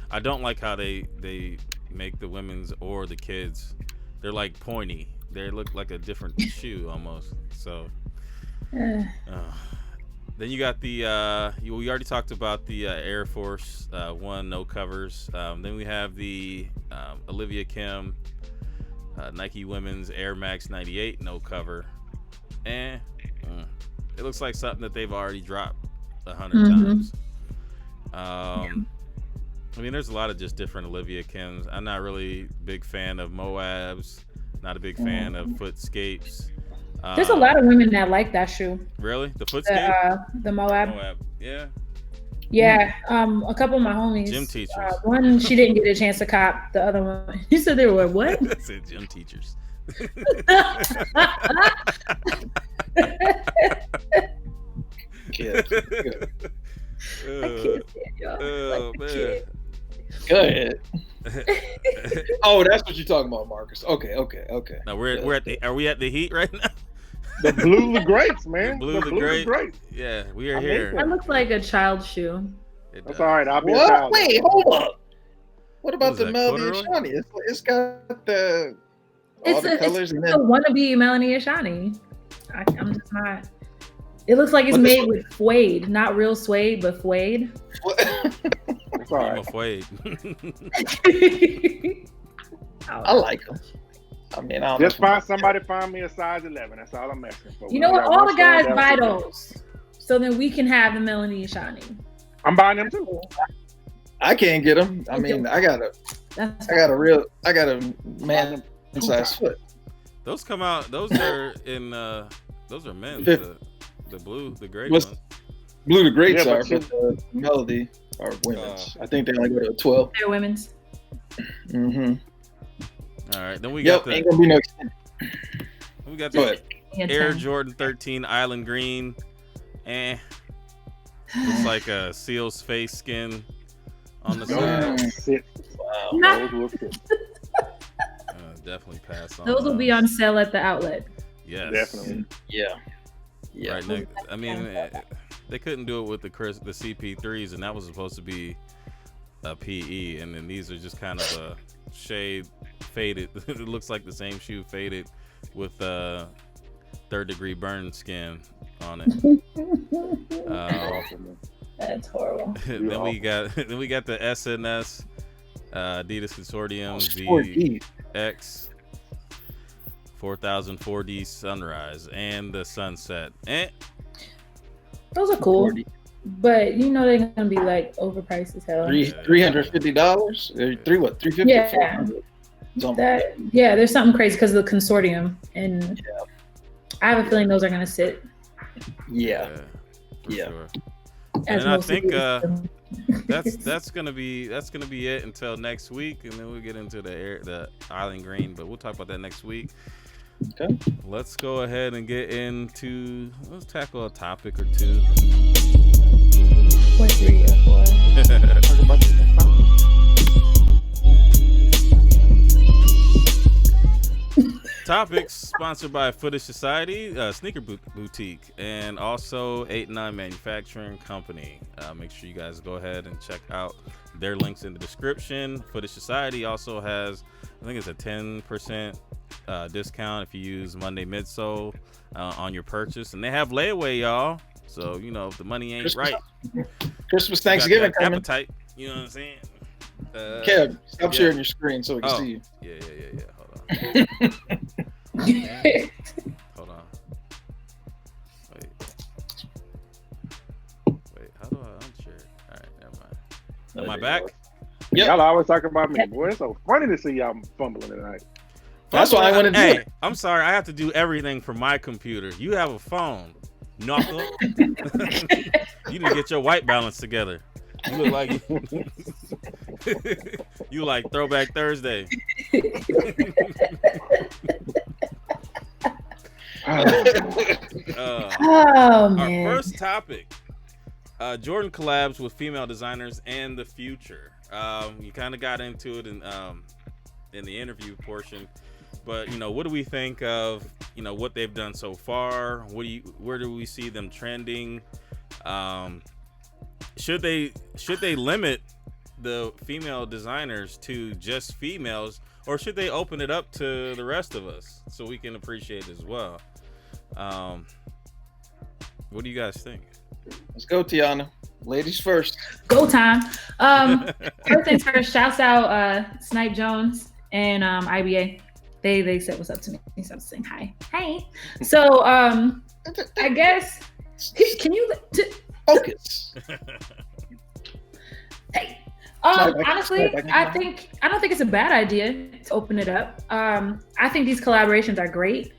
I don't like how they make the women's or the kids. They're like pointy. They look like a different shoe almost. So then you got the we already talked about the Air Force One no covers. Then we have the Olivia Kim Nike Women's Air Max 98 no cover. It looks like something that they've already dropped 100 times. I mean, there's a lot of just different Olivia Kims. I'm not really a big fan of Moabs. Not a big fan of Footscapes. There's a lot of women that like that shoe. Really? The Footscape? The Moab. Yeah. Yeah. A couple of my homies. Gym teachers. One, she didn't get a chance to cop. The other one, you said they were what? I said gym teachers. Yeah. I can't stand y'all. Oh, Like the man. kid. Go ahead. Oh, that's what you're talking about, Marcus. Okay. Now are we at the Heat right now? The blue the grapes, man. The blue the great. grapes. Yeah, we are I here. That looks like a child's shoe. It That's does. all right. I'll be a What? child. Wait, hold up. What about Was the that Melody corduroy? Ashani? It's got all the colors and It's then a wannabe Melanie Ashani. I'm just not. It looks like it's But made with suede, not real suede, but suede. It's all I'm right. afraid. I like them. I mean, I don't Just know. find me a size 11. That's all I'm asking for. You know what? We got All one the guys store buy down there. those, so then we can have the Melanie Shiny. I'm buying them too. I can't get them. I mean, I got a man size foot. Those come out. Those are in. Those are men's. Fifth. The blue, the gray What's- ones. Blue the greats Yeah, are, but but the melody are women's. I think they only go to 12. They're women's. Mm-hmm. All right, then we Yep, got ain't the gonna be no extent. we got Go the ahead. Air Jordan 13 Island Green. Looks like a seal's face skin on the side. Those sit. Wow. Those will fit. Definitely pass on. Those will be on sale at the outlet. Yes, Definitely. Yeah. Yeah. Right next, I mean, they couldn't do it with the CP3s, and that was supposed to be a PE, and then these are just kind of a shade faded. It looks like the same shoe faded with third-degree burn skin on it. That's horrible. Then we got the SNS Adidas Consortium 4D. ZX 4004D Sunrise and the Sunset. Those are cool, 40. but you know they're gonna be like overpriced as hell. $350? $350? Yeah. $400? There's something crazy because of the consortium, and I have a feeling those are gonna sit. Yeah. For Yeah. sure. As And I most of think these- that's gonna be it until next week, and then we'll get into the Island Green, but we'll talk about that next week. Okay. Let's go ahead and let's tackle a topic or two. Or 3 or 4. Topics sponsored by Footage Society, Sneaker Boutique, and also 8-9 Manufacturing Company. Make sure you guys go ahead and check out their links in the description. Footage Society also has, I think it's a 10% discount if you use Monday Midsole on your purchase, and they have layaway, y'all. So you know if the money ain't Christmas, right, Christmas, you got Thanksgiving that coming. appetite. You know what I'm saying? Kev, stop sharing your screen so we can Oh. see you. Yeah. Hold on. Hold on. Wait, how do I unshare it? All right, never mind. Am I back? Yep. Y'all always talking about me, boy. It's so funny to see y'all fumbling tonight. That's why I wanted to do Hey, it. I'm sorry. I have to do everything from my computer. You have a phone. Knuckle. You need to get your white balance together. You look like you like Throwback Thursday. Oh man. Our first topic: Jordan collabs with female designers and the future. You kind of got into it in the interview portion, but you know, what do we think of what they've done so far? Where do we see them trending? Should they limit the female designers to just females, or should they open it up to the rest of us so we can appreciate it as well? What do you guys think? Let's go, Tiona. Ladies first. Go time. First things first, shouts out Snipe Jones and IBA. They said what's up to me. So I'm saying hi. Hey. So I guess can you Focus. hey. Honestly, I don't think it's a bad idea to open it up. I think these collaborations are great.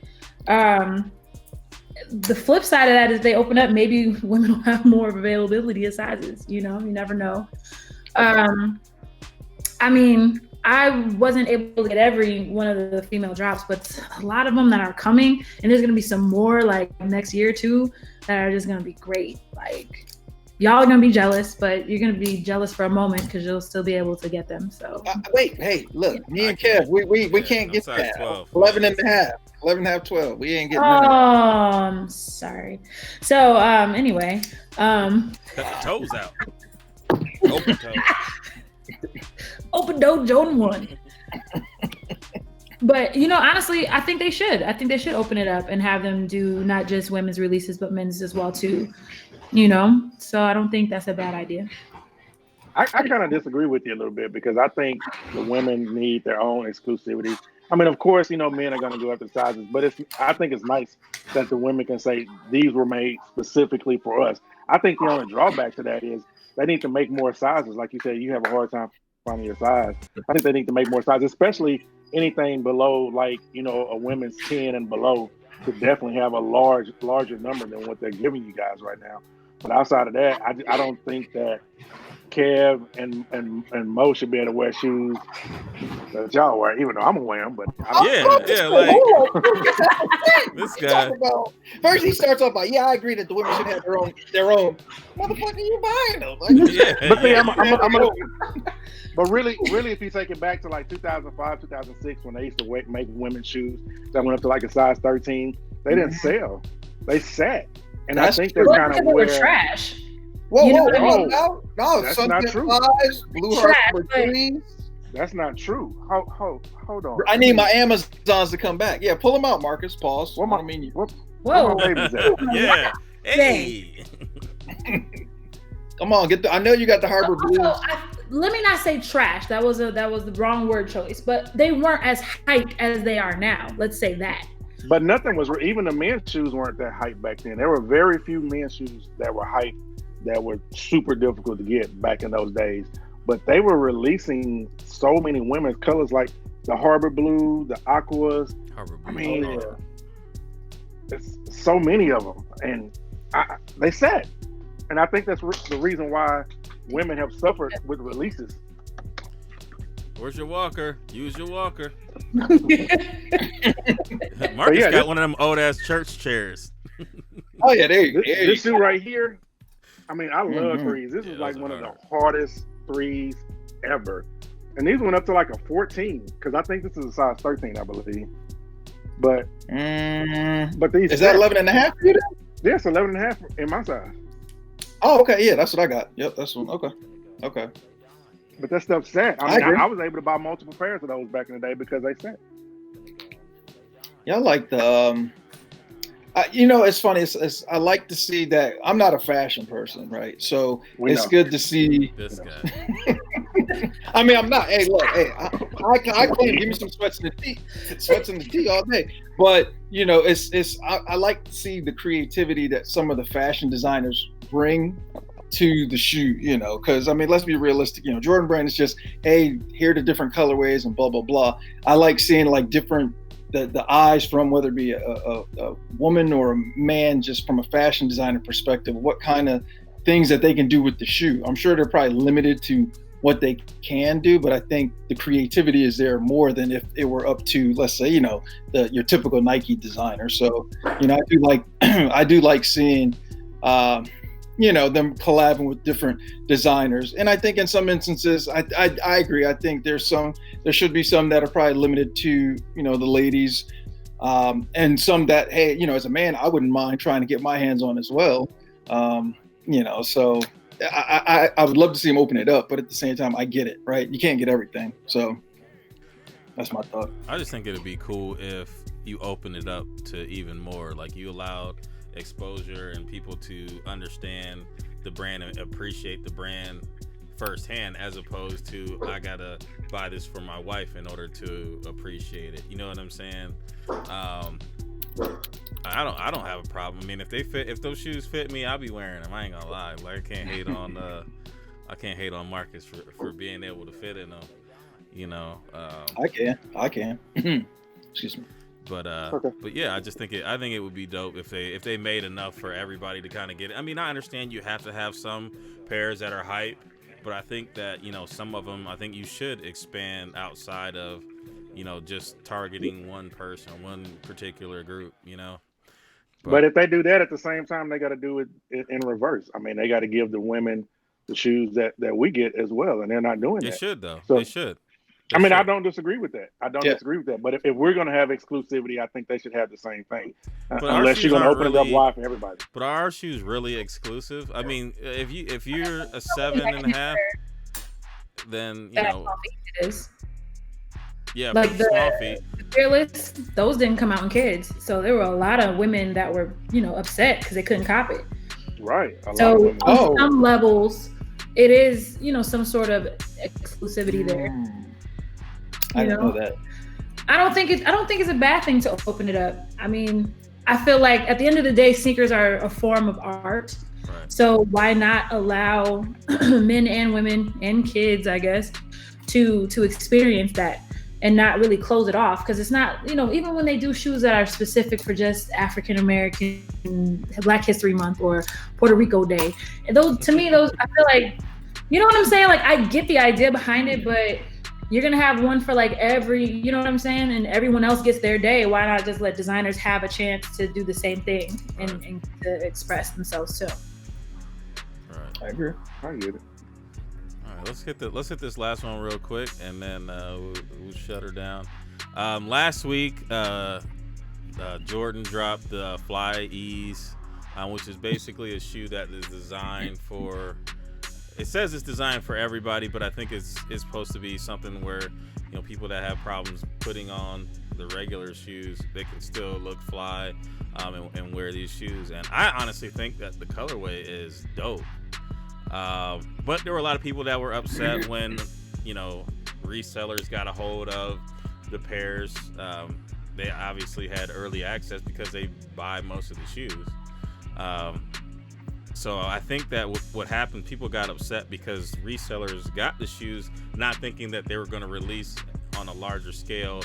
The flip side of that is they open up, maybe women will have more availability of sizes. You never know. I mean, I wasn't able to get every one of the female drops, but a lot of them that are coming, and there's gonna be some more like next year or two that are just gonna be great. Like, y'all are gonna be jealous, but you're gonna be jealous for a moment because you'll still be able to get them. So Wait, hey, look, me and Kev, we can't get size that. 12. 11 and a half, 12. We ain't getting oh, none of that. I'm sorry. So anyway, Cut the toes out. Open toes. open toe Jordan 1. But honestly, I think they should. I think they should open it up and have them do not just women's releases, but men's as well too. So I don't think that's a bad idea. I kind of disagree with you a little bit because I think the women need their own exclusivity. I mean, of course, men are going to go after sizes, but I think it's nice that the women can say these were made specifically for us. I think the only drawback to that is they need to make more sizes. Like you said, you have a hard time finding your size. I think they need to make more sizes, especially anything below, like, a women's 10 and below, to definitely have a larger number than what they're giving you guys right now. But outside of that, I don't think that Kev and Mo should be able to wear shoes that y'all wear, even though I'm gonna wear them. But this guy. First, he starts off by, I agree that the women should have their own. Motherfucker, you buying them? But see, but really, if you take it back to like 2005, 2006, when they used to make women's shoes that went up to like a size 13, they didn't sell. They sat, and I think that's kind of where trash. No, that's not true. Blue Heart trees. That's not true. Hold on. I need my Amazons to come back. Yeah, pull them out, Marcus. Pause. Whoa. Whoa. Where my babies at? Yeah. Hey. Come on, I know you got the Harbor Blues. Let me not say trash. That was the wrong word choice. But they weren't as hyped as they are now. Let's say that. But nothing was. Even the men's shoes weren't that hyped back then. There were very few men's shoes that were hyped, that were super difficult to get back in those days. But they were releasing so many women's colors, like the Harbor Blue, the Aquas. I mean, it's so many of them, and they sat. And I think that's the reason why women have suffered with releases. Where's your walker? Use your walker. Marcus got one of them old ass church chairs. Oh yeah, there you go. This shoe right here. I mean, I love threes. This is like one of the hardest threes ever. And these went up to like a 14, because I think this is a size 13, I believe. But these is that 11 and a half for you? Yes, 11 and a half in my size. Oh, okay. Yeah, that's what I got. Yep, that's one. Okay. But that stuff sat. I was able to buy multiple pairs of those back in the day because they sat. Yeah, I like the it's funny. I like to see that. I'm not a fashion person, right? So it's good to see this guy. I mean, I'm not. Hey, look. Hey, I claim give me some sweats in the tee all day. But I like to see the creativity that some of the fashion designers bring to the shoe. Because I mean, let's be realistic. Jordan Brand is just, hey, here are the different colorways and blah blah blah. I like seeing like different. The eyes from whether it be a woman or a man, just from a fashion designer perspective, what kind of things that they can do with the shoe. I'm sure they're probably limited to what they can do, but I think the creativity is there more than if it were up to, let's say, your typical Nike designer. So, I do like seeing, them collabing with different designers. And I think in some instances, I agree. I think there should be some that are probably limited to, the ladies, and some that, hey, as a man, I wouldn't mind trying to get my hands on as well. So I would love to see him open it up, but at the same time, I get it, right? You can't get everything. So that's my thought. I just think it'd be cool if you open it up to even more, like you allowed exposure and people to understand the brand and appreciate the brand firsthand, as opposed to I gotta buy this for my wife in order to appreciate it. You know what I'm saying? I don't have a problem. I mean, if those shoes fit me, I'll be wearing them. I ain't gonna lie. Like, I can't hate on Marcus for being able to fit in them. I can. Excuse me. But yeah, I think it would be dope if they made enough for everybody to kind of get it. I mean, I understand you have to have some pairs that are hype, but I think that some of them, I think you should expand outside of just targeting one person, one particular group. But if they do that at the same time, they got to do it in reverse. I mean, they got to give the women the shoes that we get as well, and they're not doing that. They should though. So, they should. I don't disagree with that. Disagree with that. But if we're going to have exclusivity, I think they should have the same thing. Unless you're going to open it up wide for everybody. But are our shoes really exclusive? I mean, if you're a 7.5, then it is. Yeah, like for small feet. the Fearless, those didn't come out in kids. So there were a lot of women that were, upset because they couldn't cop it. Right. A lot of So women. on some levels, it is, some sort of exclusivity there. I didn't know that. I don't think it's a bad thing to open it up. I mean, I feel like at the end of the day, sneakers are a form of art. Right. So why not allow men and women and kids, I guess, to experience that and not really close it off? Because it's not, even when they do shoes that are specific for just African American Black History Month or Puerto Rico Day, and those I feel like, you know what I'm saying? Like, I get the idea behind it, but you're gonna have one for like every, you know what I'm saying? And everyone else gets their day. Why not just let designers have a chance to do the same thing and to express themselves too? Right. I agree. I get it. All right, let's hit this last one real quick, and then we'll shut her down. Last week, Jordan dropped the Fly Ease, which is basically a shoe that is designed for. It says it's designed for everybody, but I think it's supposed to be something where, people that have problems putting on the regular shoes, they can still look fly and wear these shoes. And I honestly think that the colorway is dope. But there were a lot of people that were upset when, resellers got a hold of the pairs. They obviously had early access because they buy most of the shoes. So I think that what happened, people got upset because resellers got the shoes not thinking that they were going to release on a larger scale,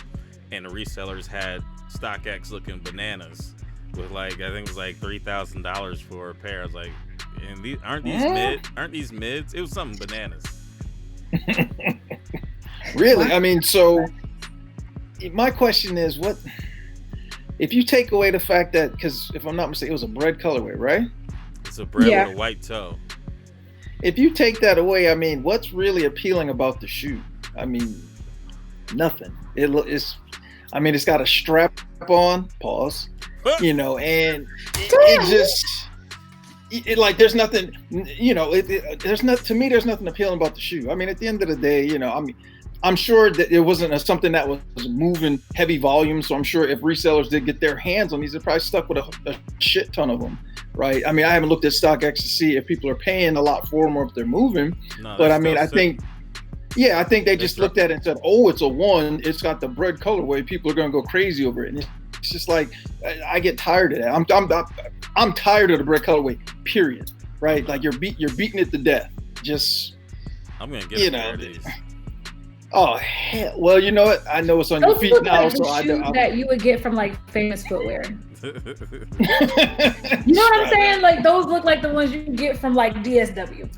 and the resellers had StockX looking bananas with I think it was like $3,000 for a pair. I was like, and aren't these mids? It was something bananas. Really? I mean, so my question is, what if you take away the fact that, because if I'm not mistaken, it was a bread colorway, right? It's a bread with a white toe. If you take that away, I mean, what's really appealing about the shoe? I mean, nothing. It's got a strap on, pause, and it just, there's nothing, there's nothing appealing about the shoe. I mean, at the end of the day, I'm sure that it wasn't something that was moving heavy volume. So I'm sure if resellers did get their hands on these, they're probably stuck with a shit ton of them. Right. I mean, I haven't looked at StockX to see if people are paying a lot for them or if they're moving. No, but I mean, I think they just looked at it and said, "Oh, it's a one. It's got the bread colorway. People are going to go crazy over it." And it's just like, I get tired of that. I'm tired of the bread colorway. Period. Right. Like you're beating it to death. Just, I'm going to get a pair of these. Oh hell! Well, you know what? I know it's on your feet now, so I don't. That you would get from like famous footwear. You know what I'm saying? Like those look like the ones you get from like DSW.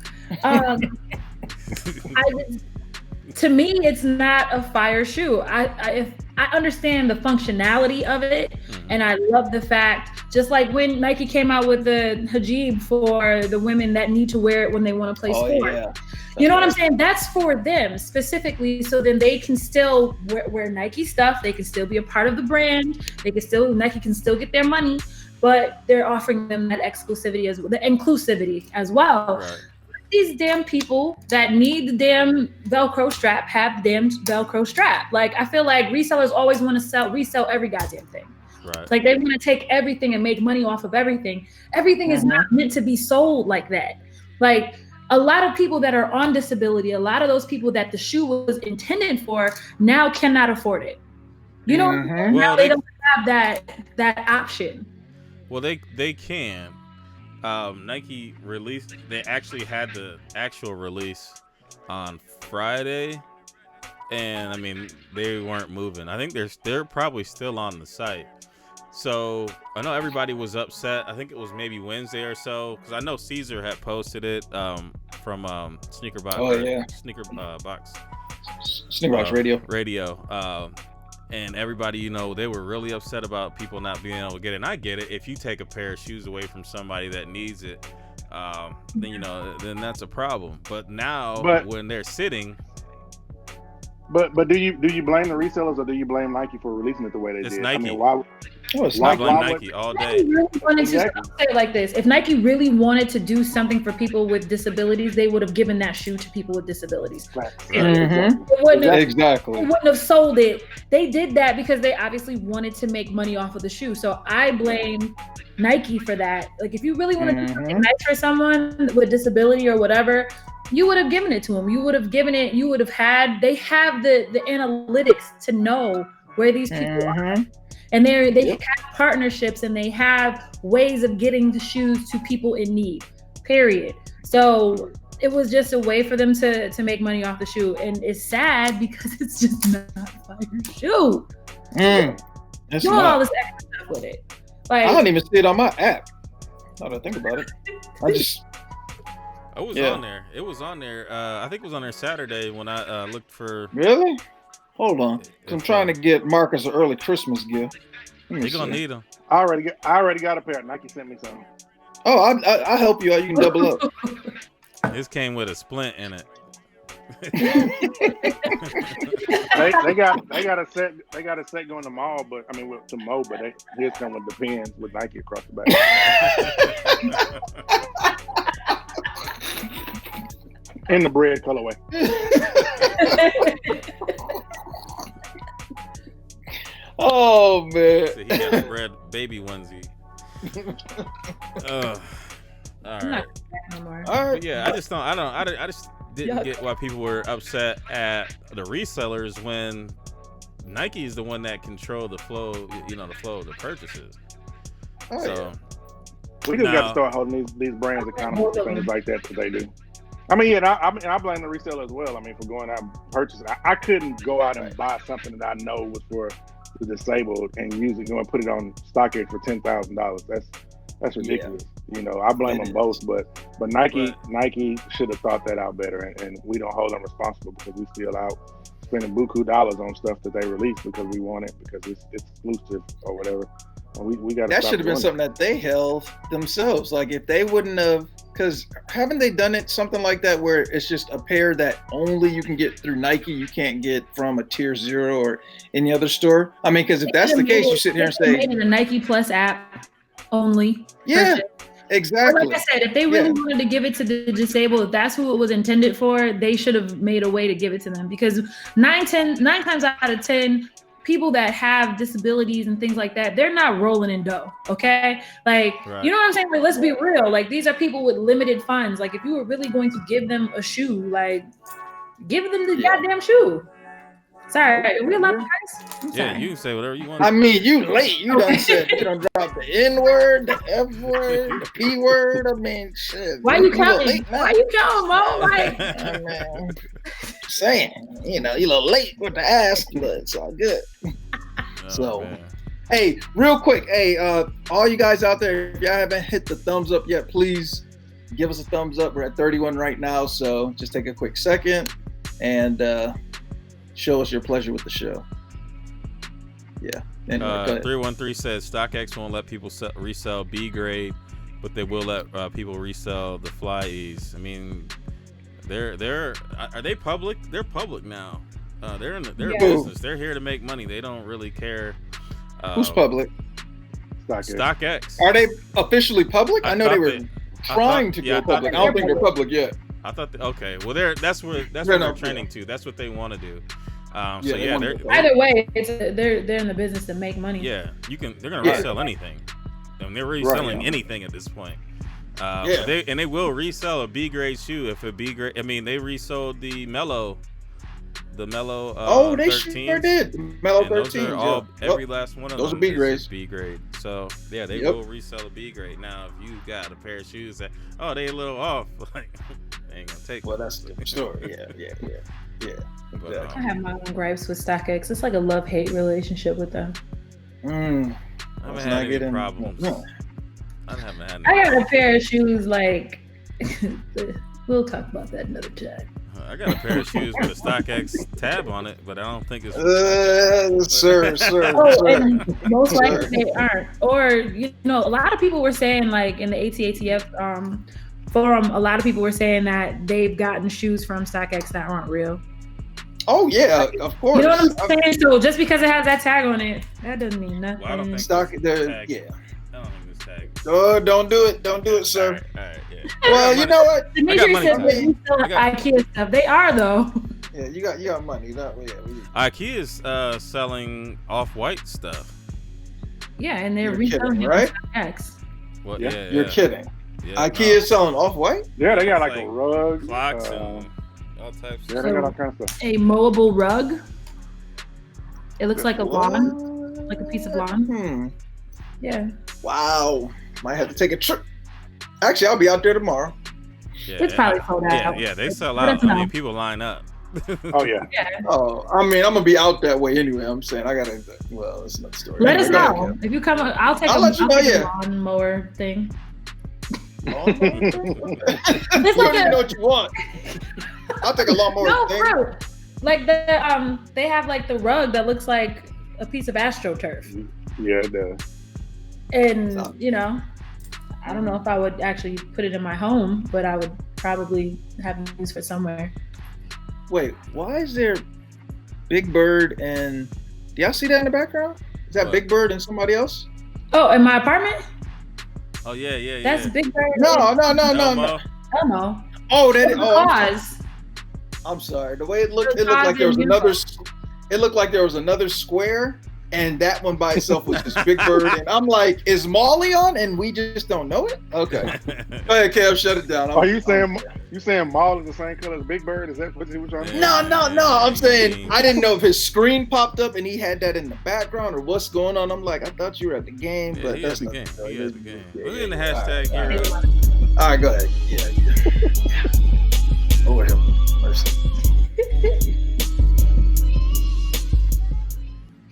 To me, it's not a fire shoe. I understand the functionality of it, and I love the fact, just like when Nike came out with the hijab for the women that need to wear it when they want to play sport. Yeah. You know what I'm saying? That's for them specifically, so then they can still wear Nike stuff. They can still be a part of the brand. Nike can still get their money, but they're offering them that exclusivity the inclusivity as well. Right. These damn people that need the damn Velcro strap have the damn Velcro strap. Like, I feel like resellers always want to resell every goddamn thing. Right. Like, they want to take everything and make money off of everything. Everything is not meant to be sold like that. Like, a lot of people that are on disability, a lot of those people that the shoe was intended for now cannot afford it. You know, now they don't have that option. Well, they can. Nike released. They actually had the actual release on Friday, and I mean they weren't moving. I think they're probably still on the site. So I know everybody was upset. I think it was maybe Wednesday or so, because I know Caesar had posted it from Sneaker Box. Oh yeah, Sneaker Box. Sneaker Box Radio. And everybody, they were really upset about people not being able to get it. And I get it. If you take a pair of shoes away from somebody that needs it, then that's a problem. But now, when they're sitting. But do you blame the resellers or do you blame Nike for releasing it the way they did? Nike. I mean, why? No, it's I not. blame why Nike all Nike day. really wanted Exactly. to say it like this. If Nike really wanted to do something for people with disabilities, they would have given that shoe to people with disabilities. Mhm. It wouldn't have, Exactly. they wouldn't have sold it. They did that because they obviously wanted to make money off of the shoe. So I blame Nike for that. Like, if you really want to do something nice for someone with a disability or whatever, you would have given it to them. You would have given it. You would have had. They have the analytics to know where these people are, and they have partnerships and they have ways of getting the shoes to people in need. Period. So it was just a way for them to make money off the shoe, and it's sad because it's just not a fire shoe. It's Doing not. all this extra stuff with it. Like, I don't even see it on my app. Now that I think about it, I just. It was on there. It was on there. I think it was on there Saturday when I looked for. Really? Hold on. 'Cause I'm trying to get Marcus an early Christmas gift. You're gonna need them. I already got a pair. Nike sent me some. Oh, I'll help you out. You can double up. His came with a splint in it. they got a set. They got a set going to mall, but I mean to Mo, but his come with the pins with Nike across the back. In the bread colorway. Oh man. So he got a bread baby onesie. All I'm right. not no more. All right. But yeah, I just didn't get why people were upset at the resellers when Nike is the one that control the flow, the flow of the purchases. Oh, So We just got Now- to start holding these brands accountable for things like that they do. I mean, yeah, I blame the reseller as well. I mean, for going out and purchasing. I couldn't go out and buy something that I know was for the disabled and use it, put it on StockX for $10,000. That's ridiculous. I blame them both, but Nike should have thought that out better, and we don't hold them responsible because we still out spending buku dollars on stuff that they release because we want it because it's exclusive or whatever. And we got That should have been something that they held themselves. Like if they wouldn't have, because haven't they done it something like that where it's just a pair that only you can get through Nike, you can't get from a Tier 0 or any other store? I mean, because if that's the case, you sit here and say, made it a Nike Plus app only. yeah, exactly. Like I said, if they really wanted to give it to the disabled, if that's who it was intended for, they should have made a way to give it to them. Because 9 times out of 10, people that have disabilities and things like that, they're not rolling in dough, okay? Like, you know what I'm saying? Like, let's be real. Like, these are people with limited funds. Like, if you were really going to give them a shoe, like, give them the goddamn shoe. Sorry, are we allowed to curse? I'm yeah, sorry. you can say whatever you want. I mean, you late. You done said, you done dropped the N word, the F word, the P word. I mean, shit. Why you a little counting? late now. Why you counting, Mo? Like, I mean, saying, you a little late with the ask, but it's all good. So, man. hey, real quick, hey, all you guys out there, if y'all haven't hit the thumbs up yet, please give us a thumbs up. We're at 31 right now, so just take a quick second and show us your pleasure with the show. Yeah. Anyway, go ahead. 313 says StockX won't let people resell B grade, but they will let people resell the Fly E's. I mean, are they public? They're public now. They're in their business. They're here to make money. They don't really care. Who's public? StockX. Are they officially public? I know they were trying to go public. I don't think they're public yet. I thought okay. Well, that's where they're trending to. That's what they want to do. They're either way, they're in the business to make money. Yeah, they're gonna resell anything, and they're reselling anything at this point. They will resell a B grade shoe if a B grade. I mean, they resold the Mellow. They 13s. Sure did. The Mellow 13s. Every last one of those them are B grades. is B grade. So yeah, they will resell a B grade. Now, if you got a pair of shoes that they a little off, like they ain't gonna take. Well, that's the story. Yeah. But, I have my own gripes with StockX. It's like a love-hate relationship with them. I haven't had any problems. I haven't had. I got a pair of shoes like. We'll talk about that another time. I got a pair of shoes with a StockX tab on it, but I don't think it's. Sir. And most likely they aren't. Or a lot of people were saying, like in the ATATF forum, a lot of people were saying that they've gotten shoes from StockX that aren't real. Oh yeah, of course. You know what I'm saying? So just because it has that tag on it, that doesn't mean nothing. Well, I don't think Stock this there, tag- yeah. I don't think this tag. Oh, don't do it. Don't do it, sir. All right, yeah. Well, you know what? Demetrius money said tag. that we sell I got- IKEA stuff. They are though. Yeah, you got money. Yeah, IKEA's selling off-white stuff. Yeah, and they're You're reselling kidding, it right? on X. Well, Yeah. yeah, You're yeah. kidding. Yeah, IKEA is selling off-white? Yeah, they got like Like a rug. clocks and all types. Yeah, Of they got all kinds of stuff. A mowable rug. It looks like a lawn, What? like a piece of lawn. Yeah. Wow. Might have to take a trip. Actually, I'll be out there tomorrow. Yeah, It's probably sold out. Yeah, they sell Let out. us I mean, know. people line up. Oh yeah. Oh, I mean, I'm gonna be out that way anyway. I'm saying I gotta. Well, it's another story. Let us Go ahead, know if you come. I'll take I'll let you know, take a yeah. lawnmower thing. Kev. It's You like already a know what you want. I'll take a lawnmower no thing. fruit. Like they have like the rug that looks like a piece of AstroTurf, Yeah, it does. and you know, I don't know if I would actually put it in my home, but I would probably have it used for somewhere. Wait, why is there Big Bird and? Do y'all see that in the background? Is that What? Big Bird and somebody else? Oh, in my apartment? Oh yeah. That's Big Bird. No. Elmo. Elmo. Oh, that. Oh, Pause. I'm sorry. The way it looked like there was another. It looked like there was another square, and that one by itself was just Big Bird. And I'm like, is Molly on? And we just don't know it. Okay, go ahead, Kev. Shut it down. Are you saying Maul is the same color as Big Bird? Is that what you were trying to say? No. I'm saying I didn't know if his screen popped up and he had that in the background or what's going on. I'm like, I thought you were at the game, Yeah, but he had that's the not. game. He had the game. Yeah, Look in the yeah, hashtag all here. right. All right, go ahead. Yeah. Lord have mercy.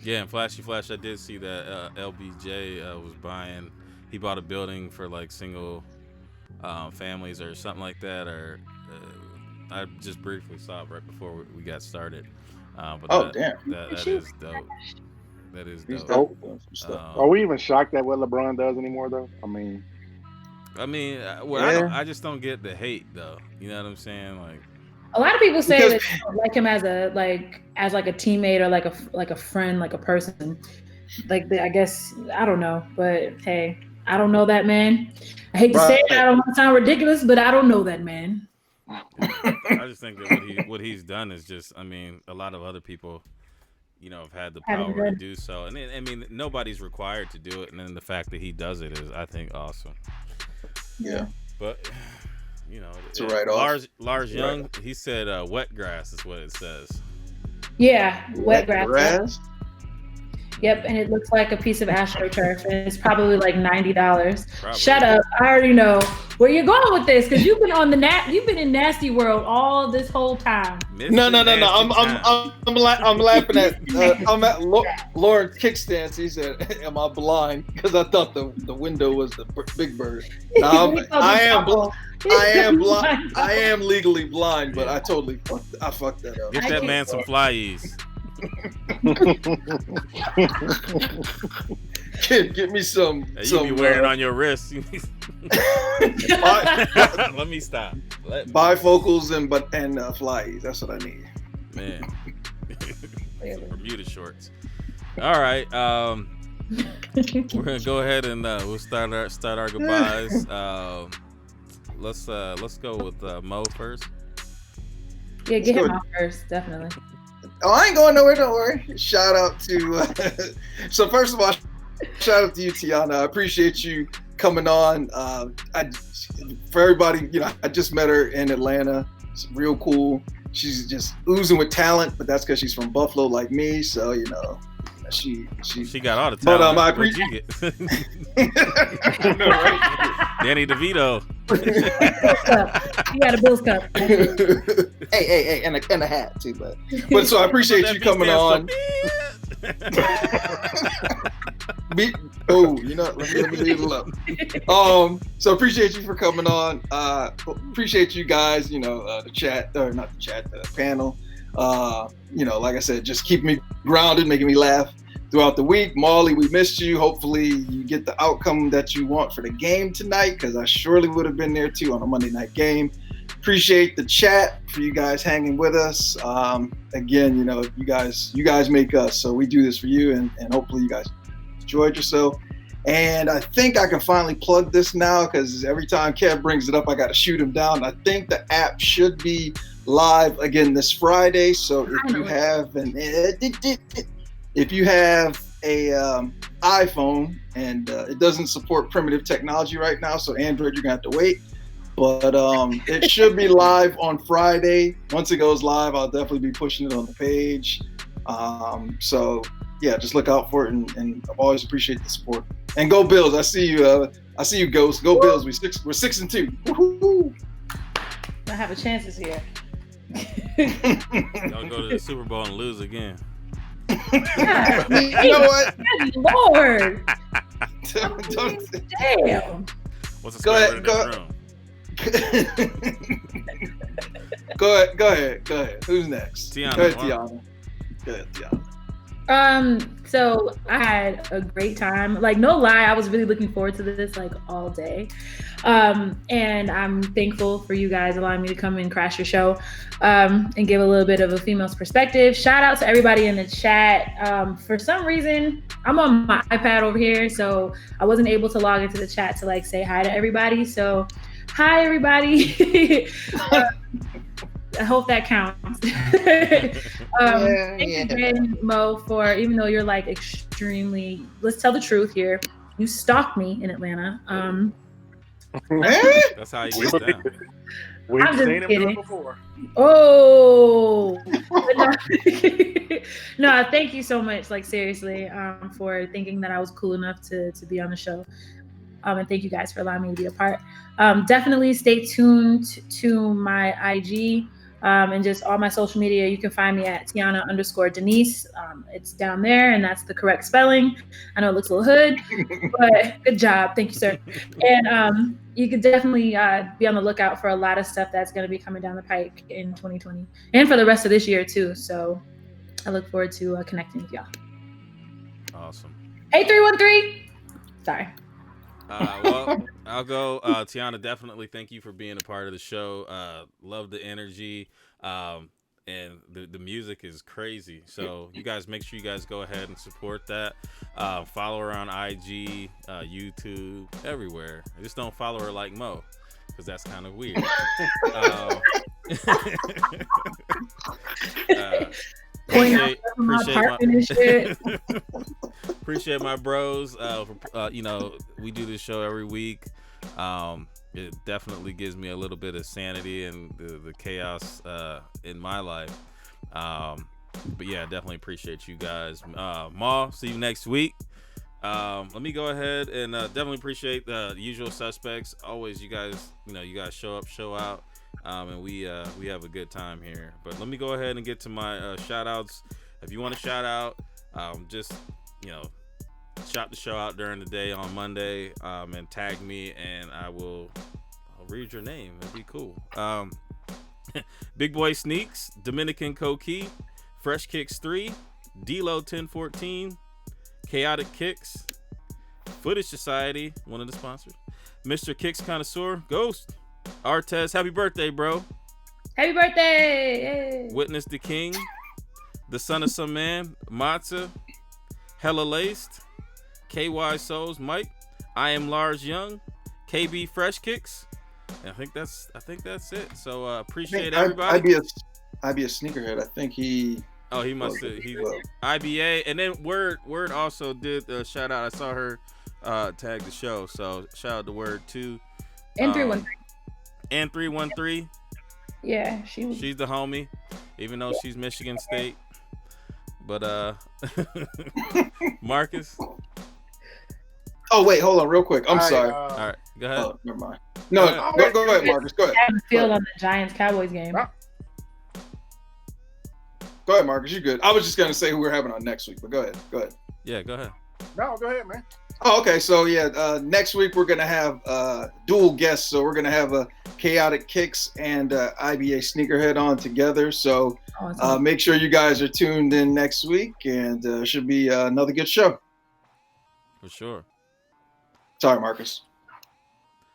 Yeah, and Flashy Flash, I did see that LBJ was buying. He bought a building for like single families or something like that. Or I just briefly saw it right before we got started. But Damn. That is dope. That is He's dope. dope. Some stuff. Are we even shocked at what LeBron does anymore, though? I mean, Yeah. I just don't get the hate though. You know what I'm saying? Like, A lot of people say Because- that they don't like him as a teammate or like a friend, like a person. I guess I don't know, but hey, I don't know that man. I hate to say it. I don't want to sound ridiculous, but I don't know that man. I just think that what he's done is just. I mean, a lot of other people, have had the Haven't power to done. do so, and I mean, nobody's required to do it, and then the fact that he does it is, I think, awesome. Yeah. But It's a write-off. Lars Young, he said wet grass is what it says. Yeah, wet grass. Grass? Yep, and it looks like a piece of AstroTurf, and it's probably like $90. Probably. Shut up! I already know where you're going with this because you've been you've been in Nasty World all this whole time. Mr. No. Nasty I'm laughing at I'm at Lauren's kickstance. He said, "Am I blind?" Because I thought the window was the Big Bird. No, I am blind. I am legally blind, but I fucked that up. Get that man some flyies. Get me some. That you be wearing on your wrist. Let me stop. Bifocals and flyies. That's what I need. Man. Bermuda shorts. All right. We're gonna go ahead and we'll start our goodbyes. Let's go with Mo first. Yeah, get him out first, definitely. Oh, I ain't going nowhere. Don't worry. Shout out to. So first of all, shout out to you, Tiona. I appreciate you coming on. For everybody, I just met her in Atlanta. It's real cool. She's just oozing with talent, but that's because she's from Buffalo, like me. So she got all the But, talent. I What'd you get? No, right? Danny DeVito. You got a Bills cup. hey, and a hat too. But so I appreciate you coming on. Let me leave it up. So appreciate you for coming on. Appreciate you guys. The chat or not the chat, the panel. Like I said, just keeping me grounded, making me laugh throughout the week. Molly, we missed you. Hopefully you get the outcome that you want for the game tonight, because I surely would have been there too on a Monday night game. appreciate the chat for you guys hanging with us. Again, you guys make us, so we do this for you, and hopefully you guys enjoyed yourself. And I think I can finally plug this now because every time Kev brings it up, I got to shoot him down. I think the app should be live again this Friday. So if you have a iPhone and it doesn't support primitive technology right now, so Android, you're gonna have to wait. But it should be live on Friday. Once it goes live, I'll definitely be pushing it on the page. So yeah, just look out for it, and I've always appreciate the support. And go Bills! I see you, Ghost. Go Bills! We're 6-2. Woo-hoo-hoo. I have a chance this year. Y'all go to the Super Bowl and lose again. Yeah. You know what? Good Lord! Damn. What's the score in this room? Go ahead. Who's next? Tiona. Go ahead, Tiona. So I had a great time. Like, no lie, I was really looking forward to this like all day. And I'm thankful for you guys allowing me to come and crash your show and give a little bit of a female's perspective. Shout out to everybody in the chat. For some reason, I'm on my iPad over here, so I wasn't able to log into the chat to like say hi to everybody. So hi, everybody. I hope that counts. Thank you again, Mo, for, even though you're like extremely, let's tell the truth here, you stalked me in Atlanta. That's how you get down. We've I'm just seen him do kidding. it before. Oh, no, thank you so much. Like, seriously, for thinking that I was cool enough to be on the show. And thank you guys for allowing me to be a part. Definitely stay tuned to my IG and just all my social media. You can find me at Tiona_Deniece. It's down there, and that's the correct spelling. I know it looks a little hood, but good job. Thank you, sir. And you can definitely be on the lookout for a lot of stuff that's going to be coming down the pike in 2020 and for the rest of this year, too. So I look forward to connecting with y'all. Awesome. Hey, 313. Sorry. Well, I'll go. Tiona, definitely thank you for being a part of the show. Love the energy. And the music is crazy. So you guys make sure you guys go ahead and support that. Follow her on IG, YouTube, everywhere. Just don't follow her like Mo, because that's kind of weird. Appreciate my bros. We do this show every week. It definitely gives me a little bit of sanity and the chaos in my life. But yeah, definitely appreciate you guys. Ma, see you next week. Let me go ahead and definitely appreciate the usual suspects. Always, you guys show up, show out. And we have a good time here. But let me go ahead and get to my shout outs. If you want to shout out, just shout the show out during the day on Monday, and tag me, and I'll read your name. It'd be cool. Big Boy Sneaks, Dominican Coqui, Fresh Kicks 3, D-Lo 1014, Chaotic Kicks, Footage Society, one of the sponsors, Mr. Kicks Connoisseur, Ghost, Artez, happy birthday, bro. Happy birthday. Yay. Witness the King, The Son of Some Man, Matza, Hella Laced, KY Souls, Mike, I Am Lars Young, KB Fresh Kicks. And I think that's it. So appreciate everybody. I'd be a sneakerhead. I think he. Oh, he must have. He IBA, and then Word also did a shout out. I saw her tag the show, so shout out to Word too. And 313. And 313. Yeah, she's the homie, even though she's Michigan State. But Marcus. Oh wait, hold on, real quick. I'm sorry. All right, go ahead. Oh, never mind. No, go ahead, Marcus. Go ahead. Field on the Giants-Cowboys game. Go ahead, Marcus. You're good. I was just gonna say who we're having on next week, but go ahead. Yeah, go ahead. No, go ahead, man. Oh, okay. So yeah, next week we're gonna have dual guests. So we're gonna have a Chaotic Kicks and IBA Sneakerhead on together. So make sure you guys are tuned in next week, and should be another good show. For sure. Sorry, Marcus.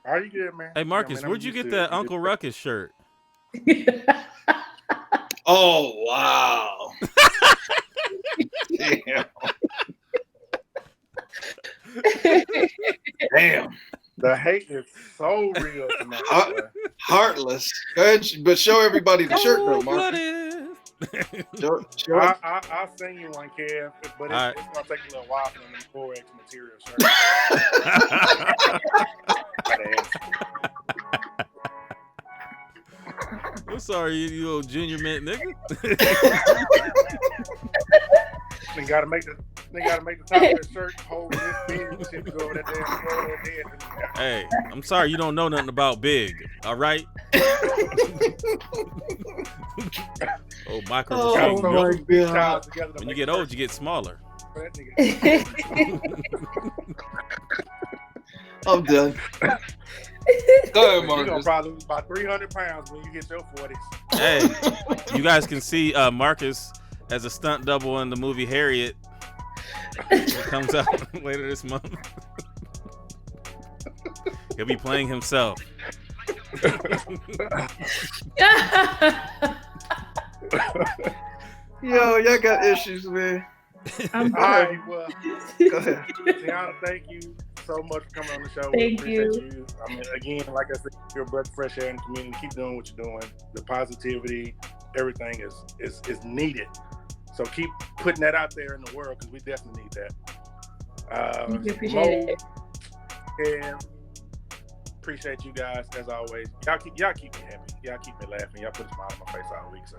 Are you good, man? Hey, Marcus, where'd you get that Uncle Ruckus shirt? Oh wow! Damn. Damn. The hate is so real tonight. boy. Heartless. Go ahead, but show everybody the shirt though, Mark. Show I'll send you one, Kev, but it's gonna take a little while for them 4X material shirt. I'm sorry, you old junior mint nigga. They gotta make the top of the shirt hold this big and shit to go over that damn head. Hey, I'm sorry you don't know nothing about big. All right. Oh, micro machine. my God. When you get old, you get smaller. I'm done. Go ahead, Marcus. You're gonna probably lose about 300 pounds when you get your 40s. Hey, you guys can see Marcus as a stunt double in the movie Harriet. It comes out later this month. He'll be playing himself. Yo, y'all got issues, man. All right, well, Go ahead. Tiona, thank you so much for coming on the show. Thank we appreciate you. I mean, again, like I said, you're a breath of fresh air in the community. Keep doing what you're doing. The positivity, everything is needed. So keep putting that out there in the world because we definitely need that. We appreciate it. And appreciate you guys as always. Y'all keep me happy. Y'all keep me laughing. Y'all put a smile on my face all week. So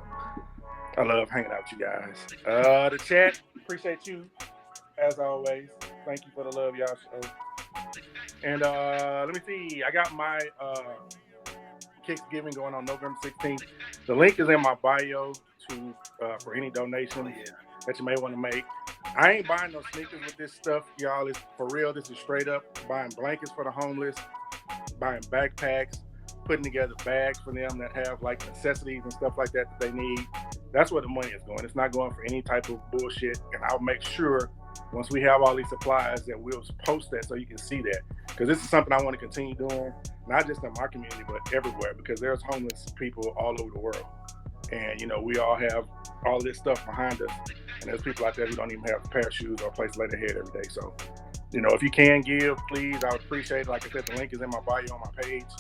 I love hanging out with you guys. The chat, appreciate you as always. Thank you for the love y'all show. And let me see. I got my Kicksgiving going on November 16th. The link is in my bio to for any donation that you may want to make. I ain't buying no sneakers with this stuff, y'all. It's for real. This is straight up buying blankets for the homeless, buying backpacks, putting together bags for them that have like necessities and stuff like that they need. That's where the money is going. It's not going for any type of bullshit. And I'll make sure once we have all these supplies that we'll post that so you can see that. Because this is something I want to continue doing, not just in my community, but everywhere, because there's homeless people all over the world. And, you know, we all have all of this stuff behind us. And there's people out there who don't even have a pair of shoes or a place to lay their head every day. So, you know, if you can give, please, I would appreciate it. Like I said, the link is in my bio on my page.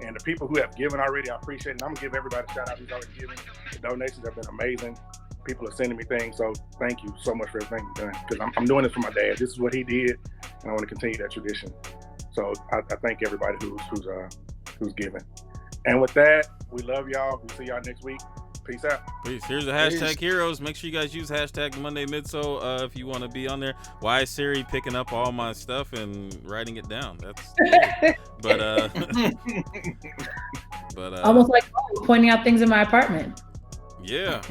And the people who have given already, I appreciate it. And I'm going to give everybody a shout out who's already given. The donations have been amazing. People are sending me things. So thank you so much for everything you've done. Because I'm doing this for my dad. This is what he did. And I want to continue that tradition. So I thank everybody who's given. And with that, we love y'all. We'll see y'all next week. Peace out. Peace. Here's the hashtag heroes. Make sure you guys use hashtag Monday Midsole if you want to be on there. Why is Siri picking up all my stuff and writing it down? That's but almost like pointing out things in my apartment. Yeah.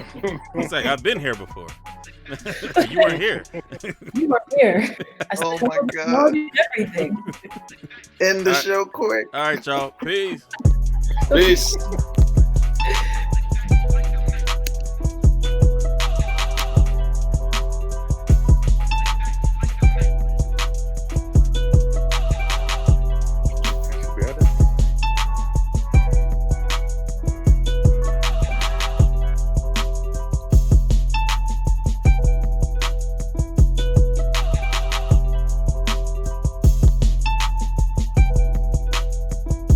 It's like I've been here before. You weren't here. You were here. Oh my God. Everything. End the show quick. All right, y'all. Peace. Peace.